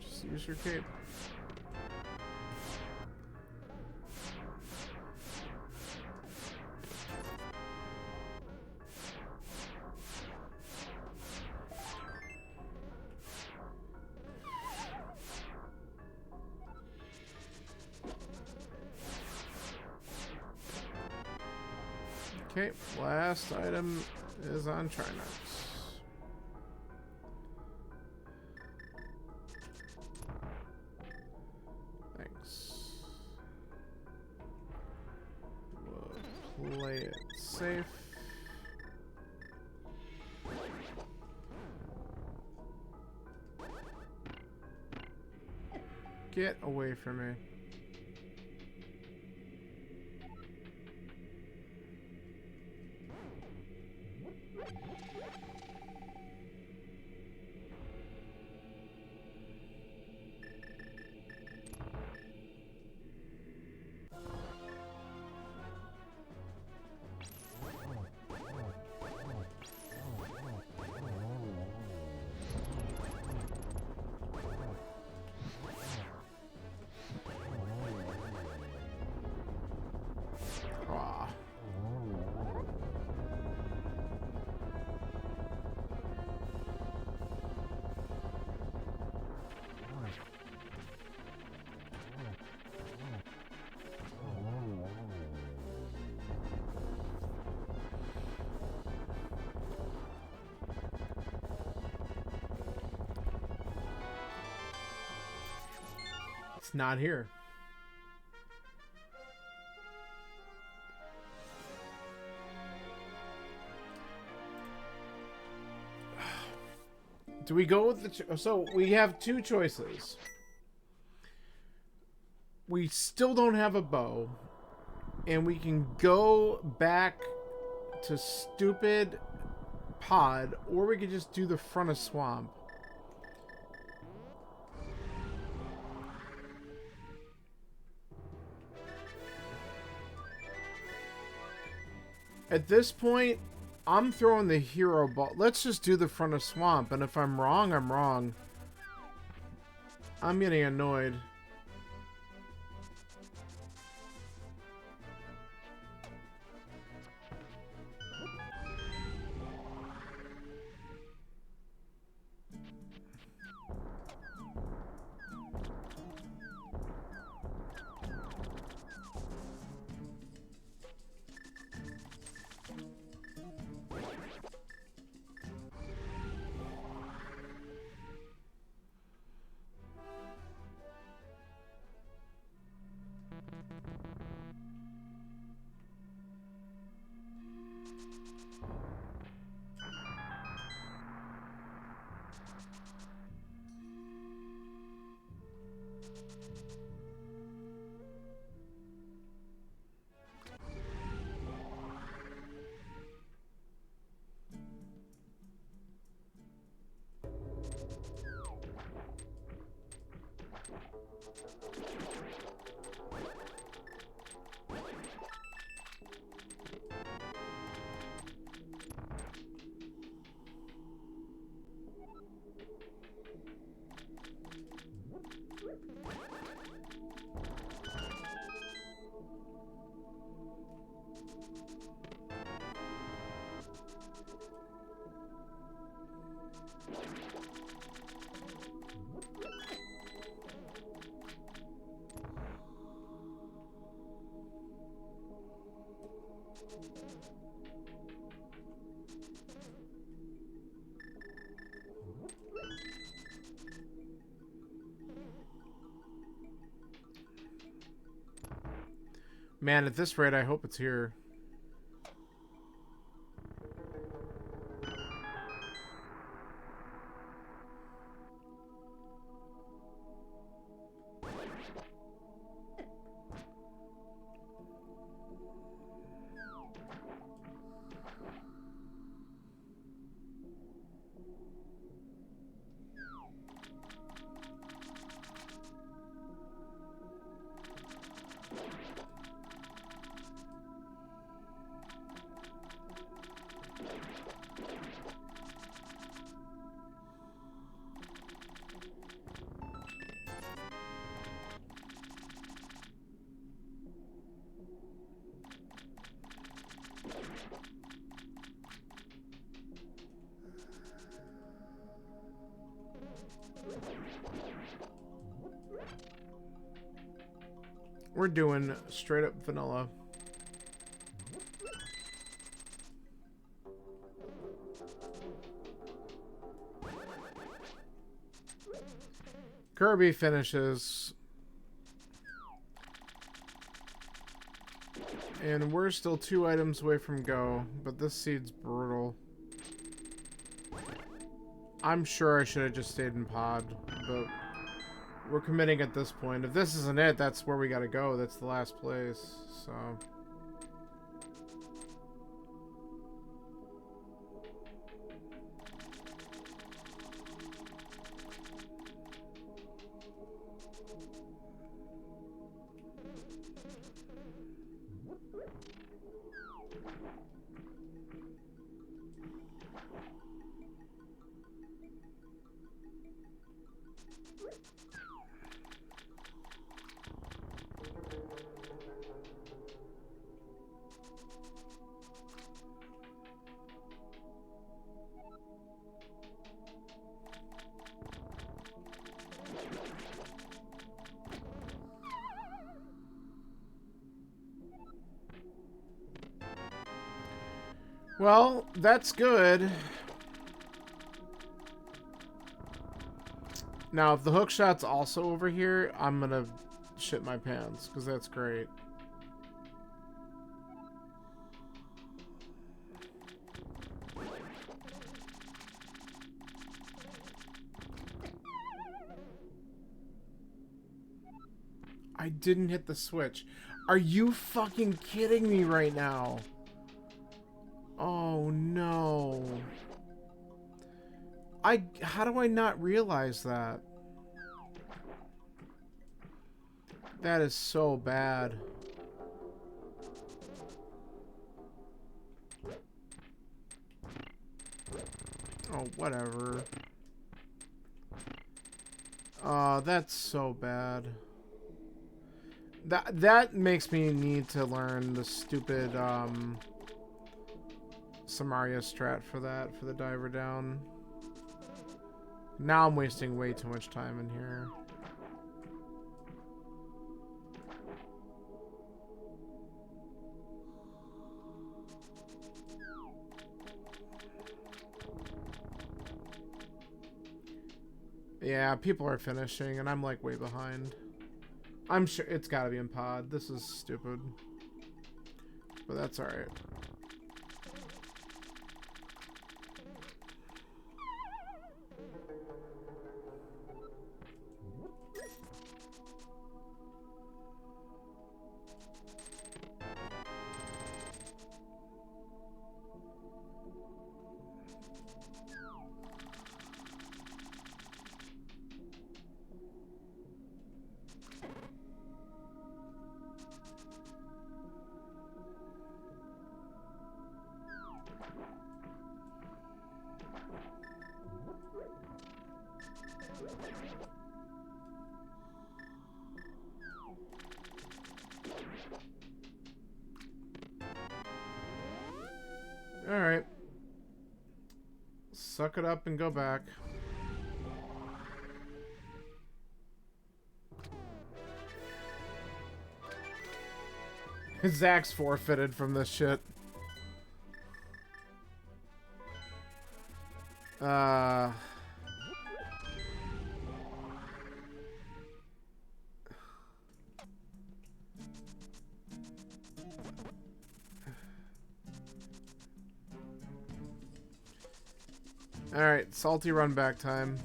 [SPEAKER 1] Just use your cape. Okay, last item is on Trinox. Thanks. We'll play it safe. Get away from me. Aw. It's not here. Do we go with the... So, we have two choices. We still don't have a bow. And we can go back to stupid pod. Or we could just do the front of swamp. At this point... I'm throwing the hero ball. Let's just do the front of swamp, and if I'm wrong, I'm wrong. I'm getting annoyed. Man, at this rate, I hope it's here. We're doing straight up vanilla. Kirby finishes. And we're still 2 items away from go, but this seed's brutal. I'm sure I should have just stayed in pod, but we're committing at this point. If this isn't it, that's where we gotta go. That's the last place, so... Well, that's good. Now, if the hook shot's also over here, I'm gonna shit my pants, because that's great. I didn't hit the switch. Are you fucking kidding me right now? Oh no. How do I not realize that? That is so bad. Oh, whatever. That's so bad. That makes me need to learn the stupid Samaria strat for that, for the diver down. Now I'm wasting way too much time in here. Yeah, people are finishing and I'm like way behind. I'm sure it's gotta be in pod. This is stupid. But that's alright. Alright. Suck it up and go back. Zach's forfeited from this shit. Alright, salty run back time.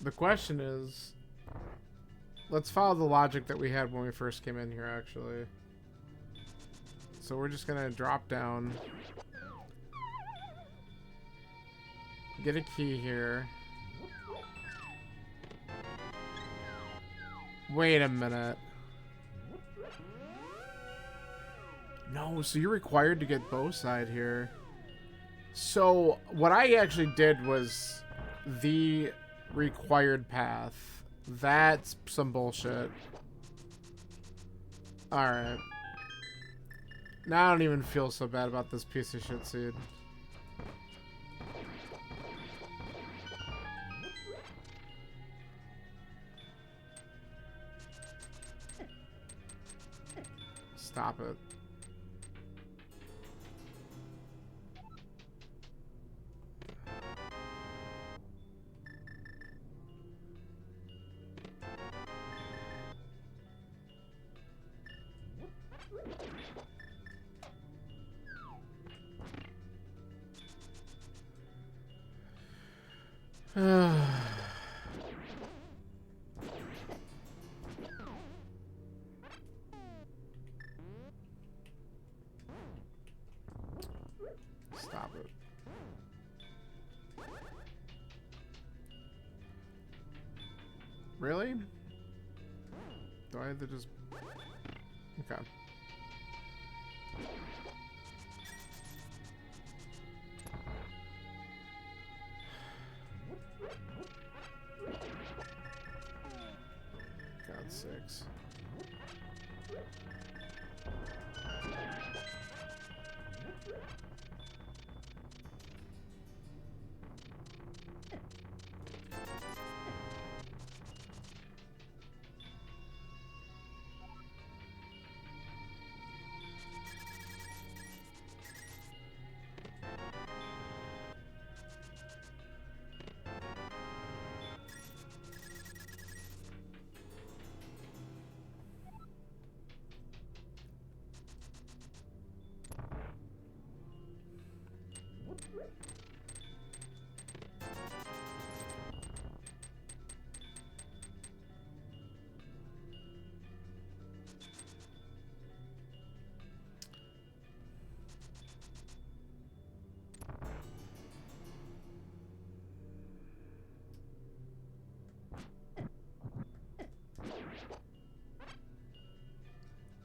[SPEAKER 1] The question is, let's follow the logic that we had when we first came in here, actually. So we're just gonna drop down. Get a key here. Wait a minute. No, so you're required to get bow side here. So what I actually did was the required path. That's some bullshit. Alright. Now I don't even feel so bad about this piece of shit seed. Stop it. Stop it. Really? Do I have to just... Okay. God, 6.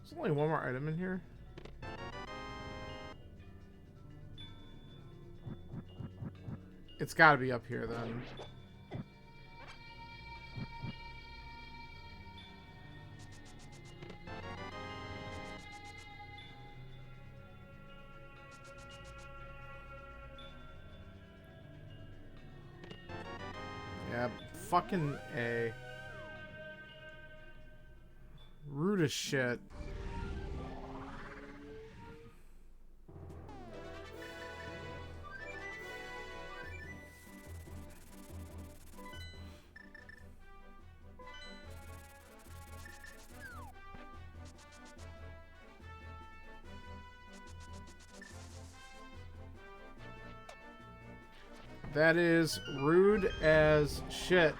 [SPEAKER 1] There's only one more item in here. It's got to be up here then. Yeah, fucking A. Rude as shit. That is rude as shit.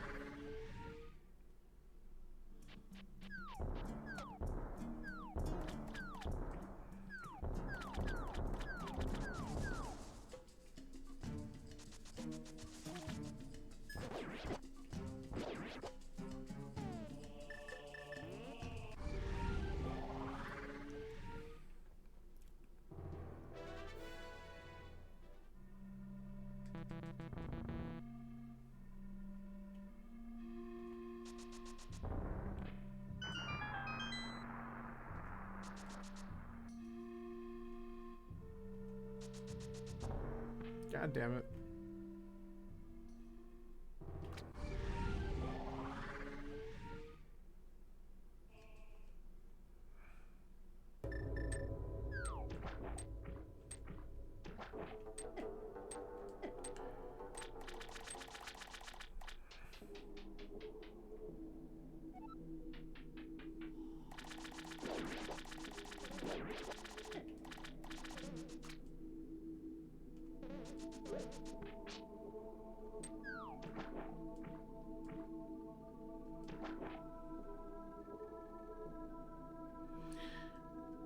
[SPEAKER 1] God damn it.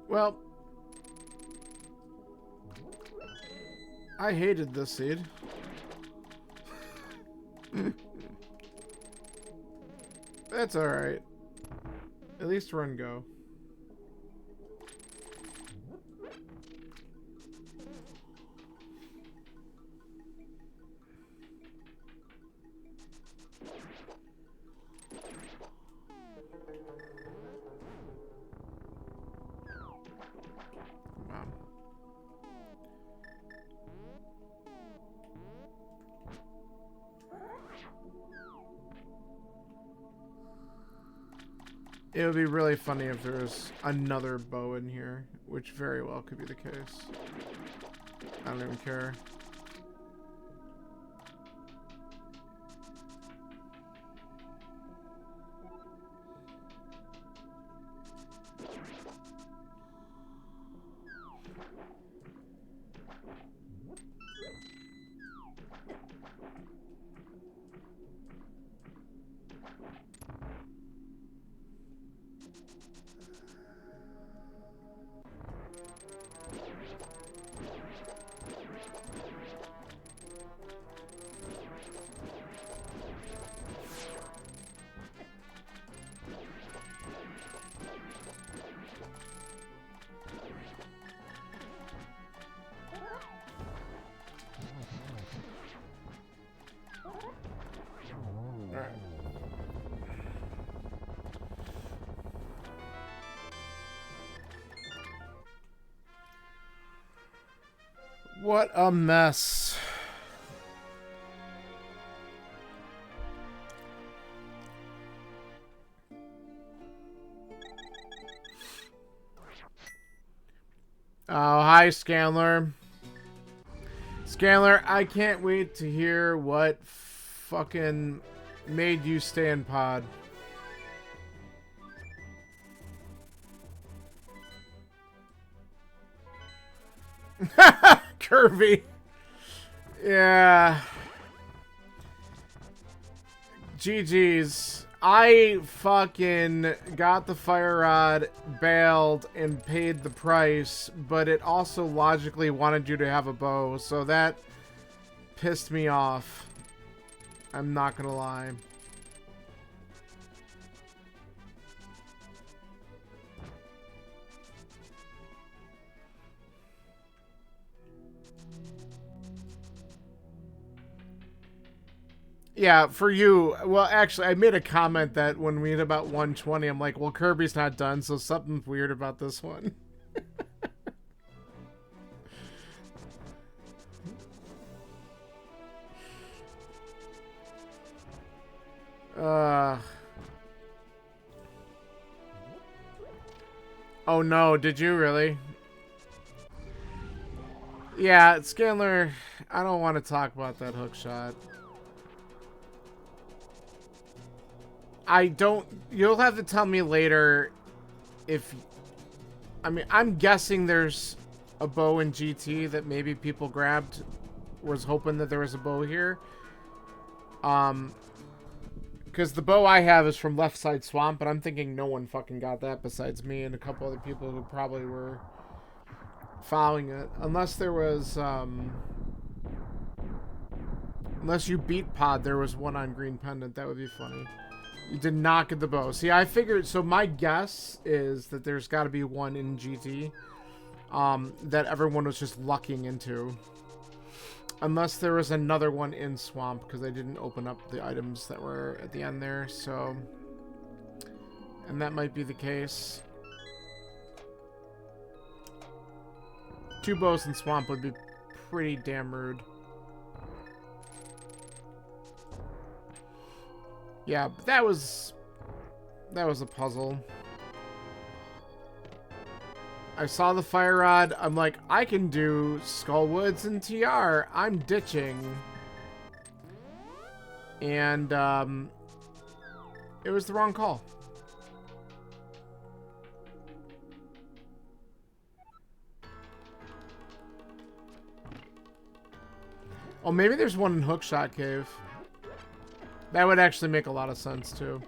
[SPEAKER 1] Well, I hated this seed. That's alright. At least run go. It would be really funny if there was another bow in here, which very well could be the case. I don't even care. What a mess. Oh, hi, Scanler. Scanler, I can't wait to hear what fucking made you stay in pod. Kirby. Yeah. GG's. I fucking got the fire rod, bailed, and paid the price, but it also logically wanted you to have a bow, so that pissed me off. I'm not gonna lie. Yeah, for you, well, actually, I made a comment that when we hit about 120, I'm like, well, Kirby's not done, so something's weird about this one. Oh no, did you really? Yeah, Scanler, I don't want to talk about that hook shot. I don't... You'll have to tell me later if... I mean, I'm guessing there's a bow in GT that maybe people grabbed. Was hoping that there was a bow here. Because the bow I have is from Left Side Swamp, but I'm thinking no one fucking got that besides me and a couple other people who probably were following it. Unless there was... Unless you beat Pod, there was one on Green Pendant. That would be funny. You did not get the bow. See, I figured... So my guess is that there's got to be one in GT that everyone was just lucking into. Unless there was another one in Swamp, because I didn't open up the items that were at the end there, so... And that might be the case. 2 bows in Swamp would be pretty damn rude. Yeah, but that was a puzzle. I saw the fire rod. I'm like, I can do Skullwoods and TR. I'm ditching. And it was the wrong call. Oh, maybe there's one in Hookshot Cave. That would actually make a lot of sense, too.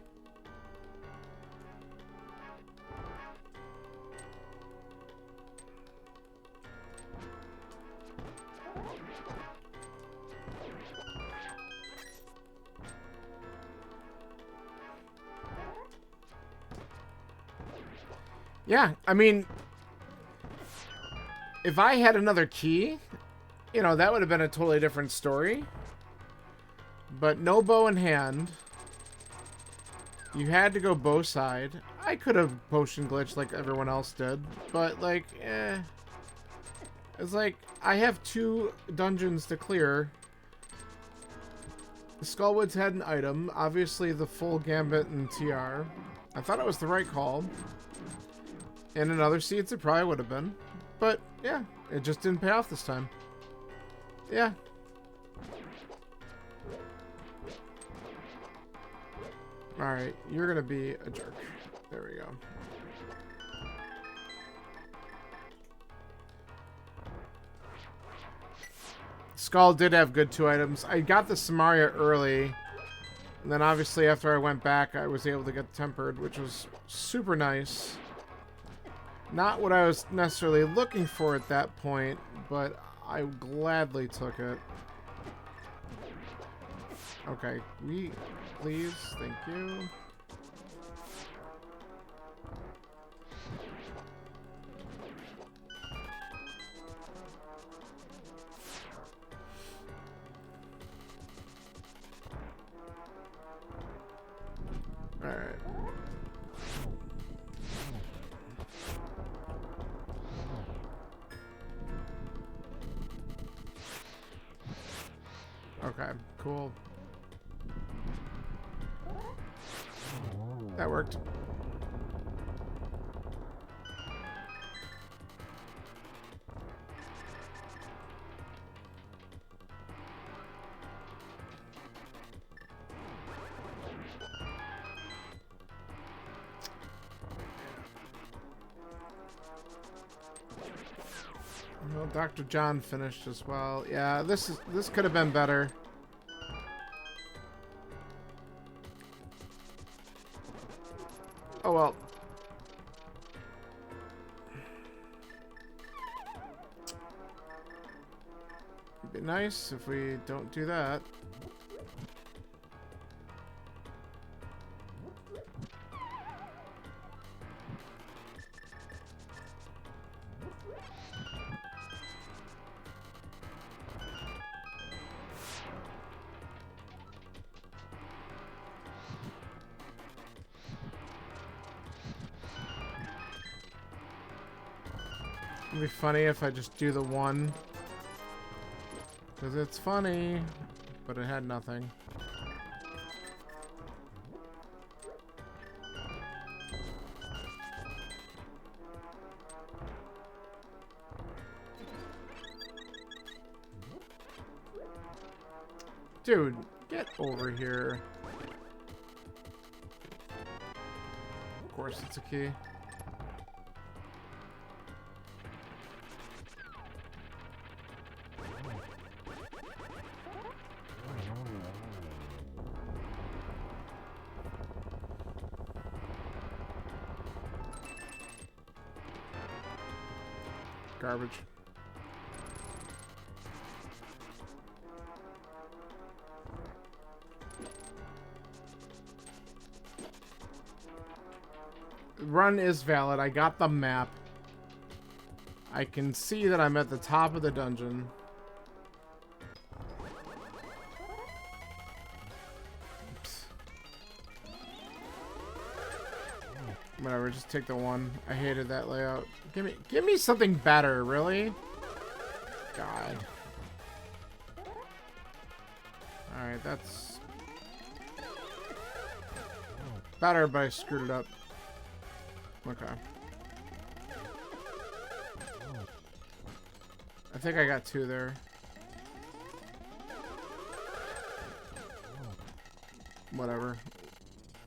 [SPEAKER 1] Yeah, I mean, if I had another key, you know, that would have been a totally different story. But no bow in hand. You had to go bow side. I could have potion glitched like everyone else did. But, like, eh. It's like, I have 2 dungeons to clear. The Skullwoods had an item. Obviously, the full Gambit and TR. I thought it was the right call. In another seats, it probably would have been. But, yeah, it just didn't pay off this time. Yeah. Alright, you're gonna be a jerk. There we go. Skull did have good 2 items. I got the Samaria early. And then obviously after I went back, I was able to get Tempered, which was super nice. Not what I was necessarily looking for at that point, but I gladly took it. Okay, please, thank you. All right. Okay, cool. That worked. Well, Dr. John finished as well. Yeah, this could have been better. Oh well. It'd be nice if we don't do that. It'd be funny if I just do the one. Because it's funny. But it had nothing. Dude, get over here. Of course it's a key. Garbage. Run is valid. I got the map. I can see that I'm at the top of the dungeon. Oops. Whatever, just take the one. I hated that layout. Give me something better, really? God. Alright, that's better, but I screwed it up. Okay. I think I got 2 there. Whatever.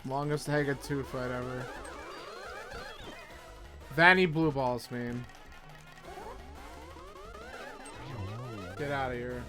[SPEAKER 1] Longest I get 2 fight ever. Vanny blue balls, man. Get out of here.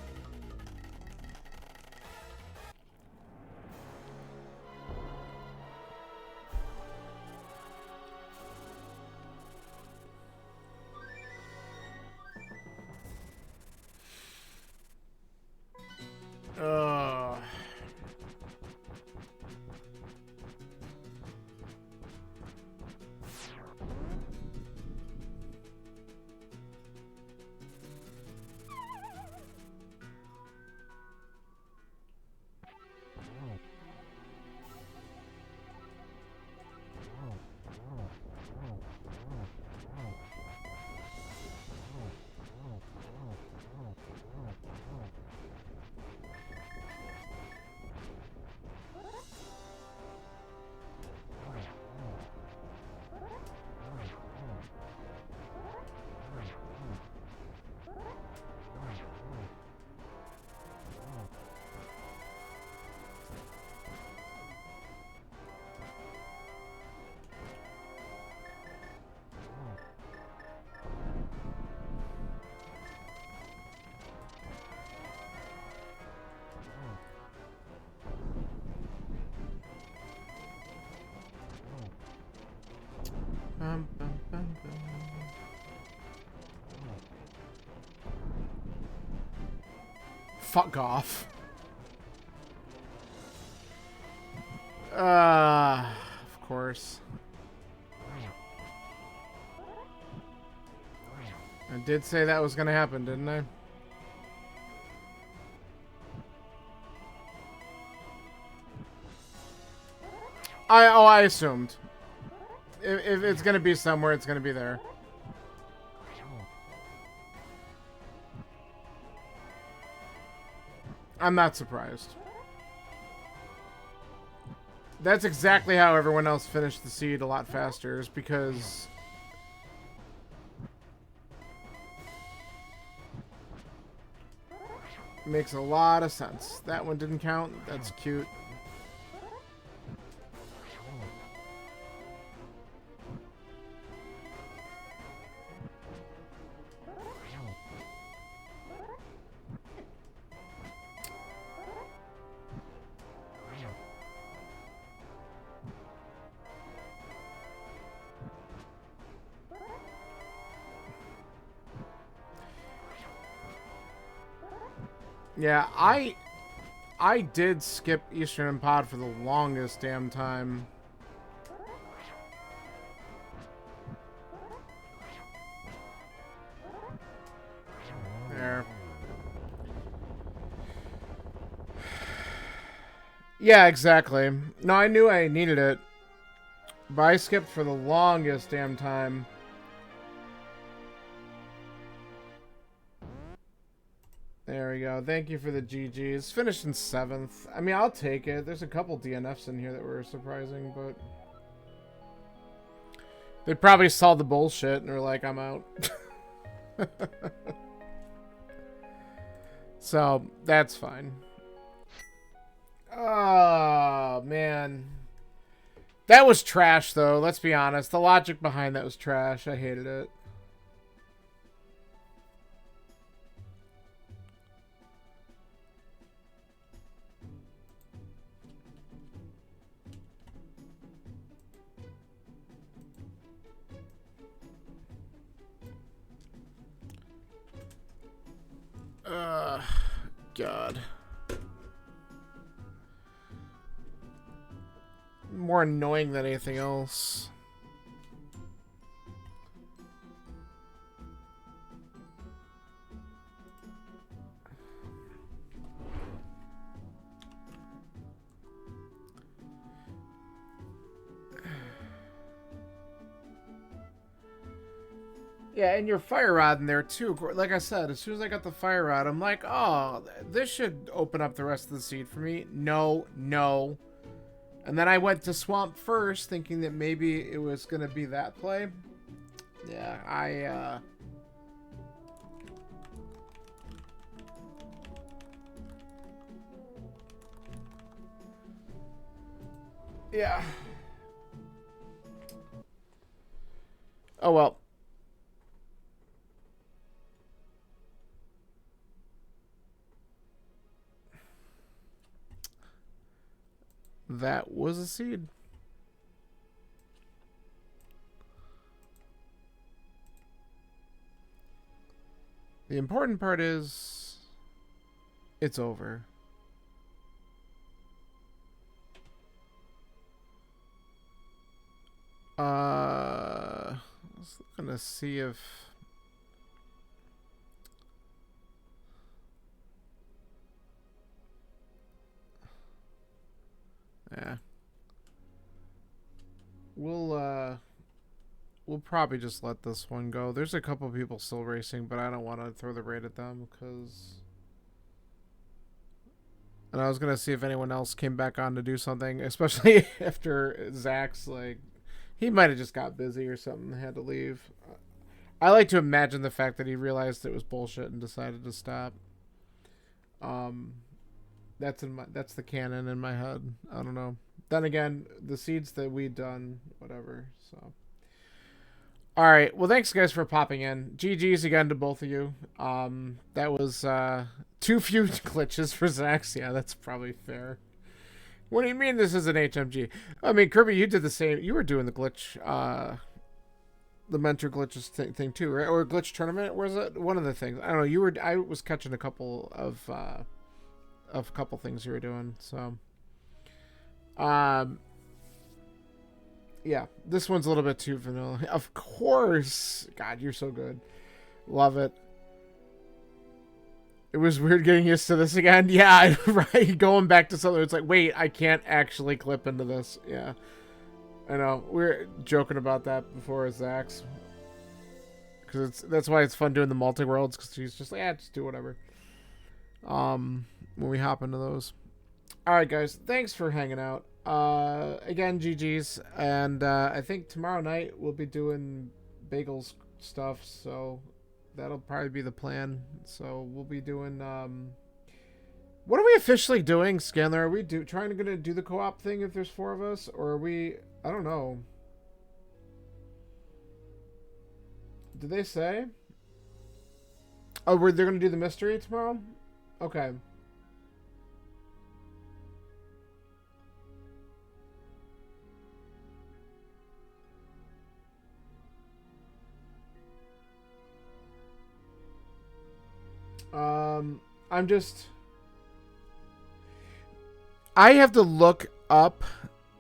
[SPEAKER 1] Bum, bum, bum, bum. Fuck off. Of course. I did say that was gonna happen, didn't I? I assumed. If it's gonna be somewhere, it's gonna be there. I'm not surprised. That's exactly how everyone else finished the seed a lot faster, is because it makes a lot of sense. That one didn't count. That's cute. Yeah, I did skip Eastern and Pod for the longest damn time. There. Yeah, exactly. No, I knew I needed it. But I skipped for the longest damn time. There we go. Thank you for the GGs. Finished in 7th. I mean, I'll take it. There's a couple DNFs in here that were surprising, but they probably saw the bullshit and were like, I'm out. So, that's fine. Oh, man. That was trash, though. Let's be honest. The logic behind that was trash. I hated it. God. More annoying than anything else. Yeah, and your fire rod in there too. Like I said, as soon as I got the fire rod, I'm like, oh, this should open up the rest of the seed for me. No, no. And then I went to Swamp first, thinking that maybe it was going to be that play. Yeah, yeah. Oh, well. That was a seed. The important part is it's over. I was gonna see if yeah. We'll probably just let this one go. There's a couple people still racing, but I don't want to throw the raid at them because. And I was gonna see if anyone else came back on to do something, especially after Zach's like, he might have just got busy or something, had to leave. I like to imagine the fact that he realized it was bullshit and decided to stop. That's the canon in my head. I don't know. Then again, the seeds that we done, whatever. So, all right. Well, thanks guys for popping in. GGs again to both of you. That was too few glitches for Zax. Yeah, that's probably fair. What do you mean this is an HMG? I mean, Kirby, you did the same. You were doing the glitch the mentor glitches thing too, right? Or glitch tournament, was it one of the things? I don't know. You were, I was catching a couple of couple things you were doing. So, yeah, this one's a little bit too vanilla. Of course, God, you're so good. Love it. It was weird getting used to this again. Yeah, right. Going back to something, it's like, wait, I can't actually clip into this. Yeah. I know. We were joking about that before with Zax. Because that's why it's fun doing the multi-worlds, because she's just like, yeah, just do whatever. When we hop into those. Alright, guys. Thanks for hanging out. Again, GG's. And I think tomorrow night we'll be doing Bagels stuff, so that'll probably be the plan. So we'll be doing... What are we officially doing, Scanler? Are we trying to do the co-op thing if there's 4 of us? Or are we... I don't know. Did they say? Oh, they're going to do the mystery tomorrow? Okay. I'm just... I have to look up...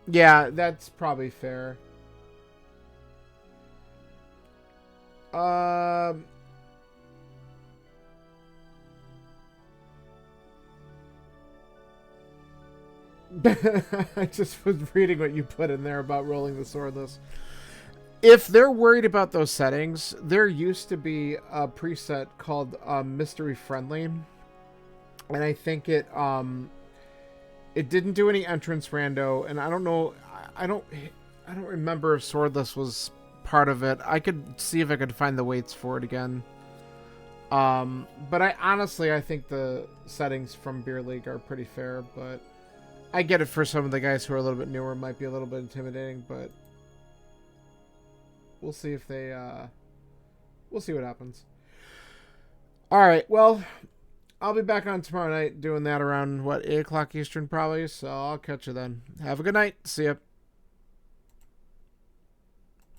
[SPEAKER 1] Yeah, that's probably fair. I just was reading what you put in there about rolling the swordless. If they're worried about those settings, there used to be a preset called Mystery Friendly. And I think it didn't do any entrance rando, and I don't know, I don't remember if swordless was part of it. I could see if I could find the weights for it again. But I think the settings from Beer League are pretty fair, but I get it for some of the guys who are a little bit newer, might be a little bit intimidating, but we'll see if they, we'll see what happens. Alright, well, I'll be back on tomorrow night doing that around, what, 8 o'clock Eastern probably, so I'll catch you then. Have a good night. See ya.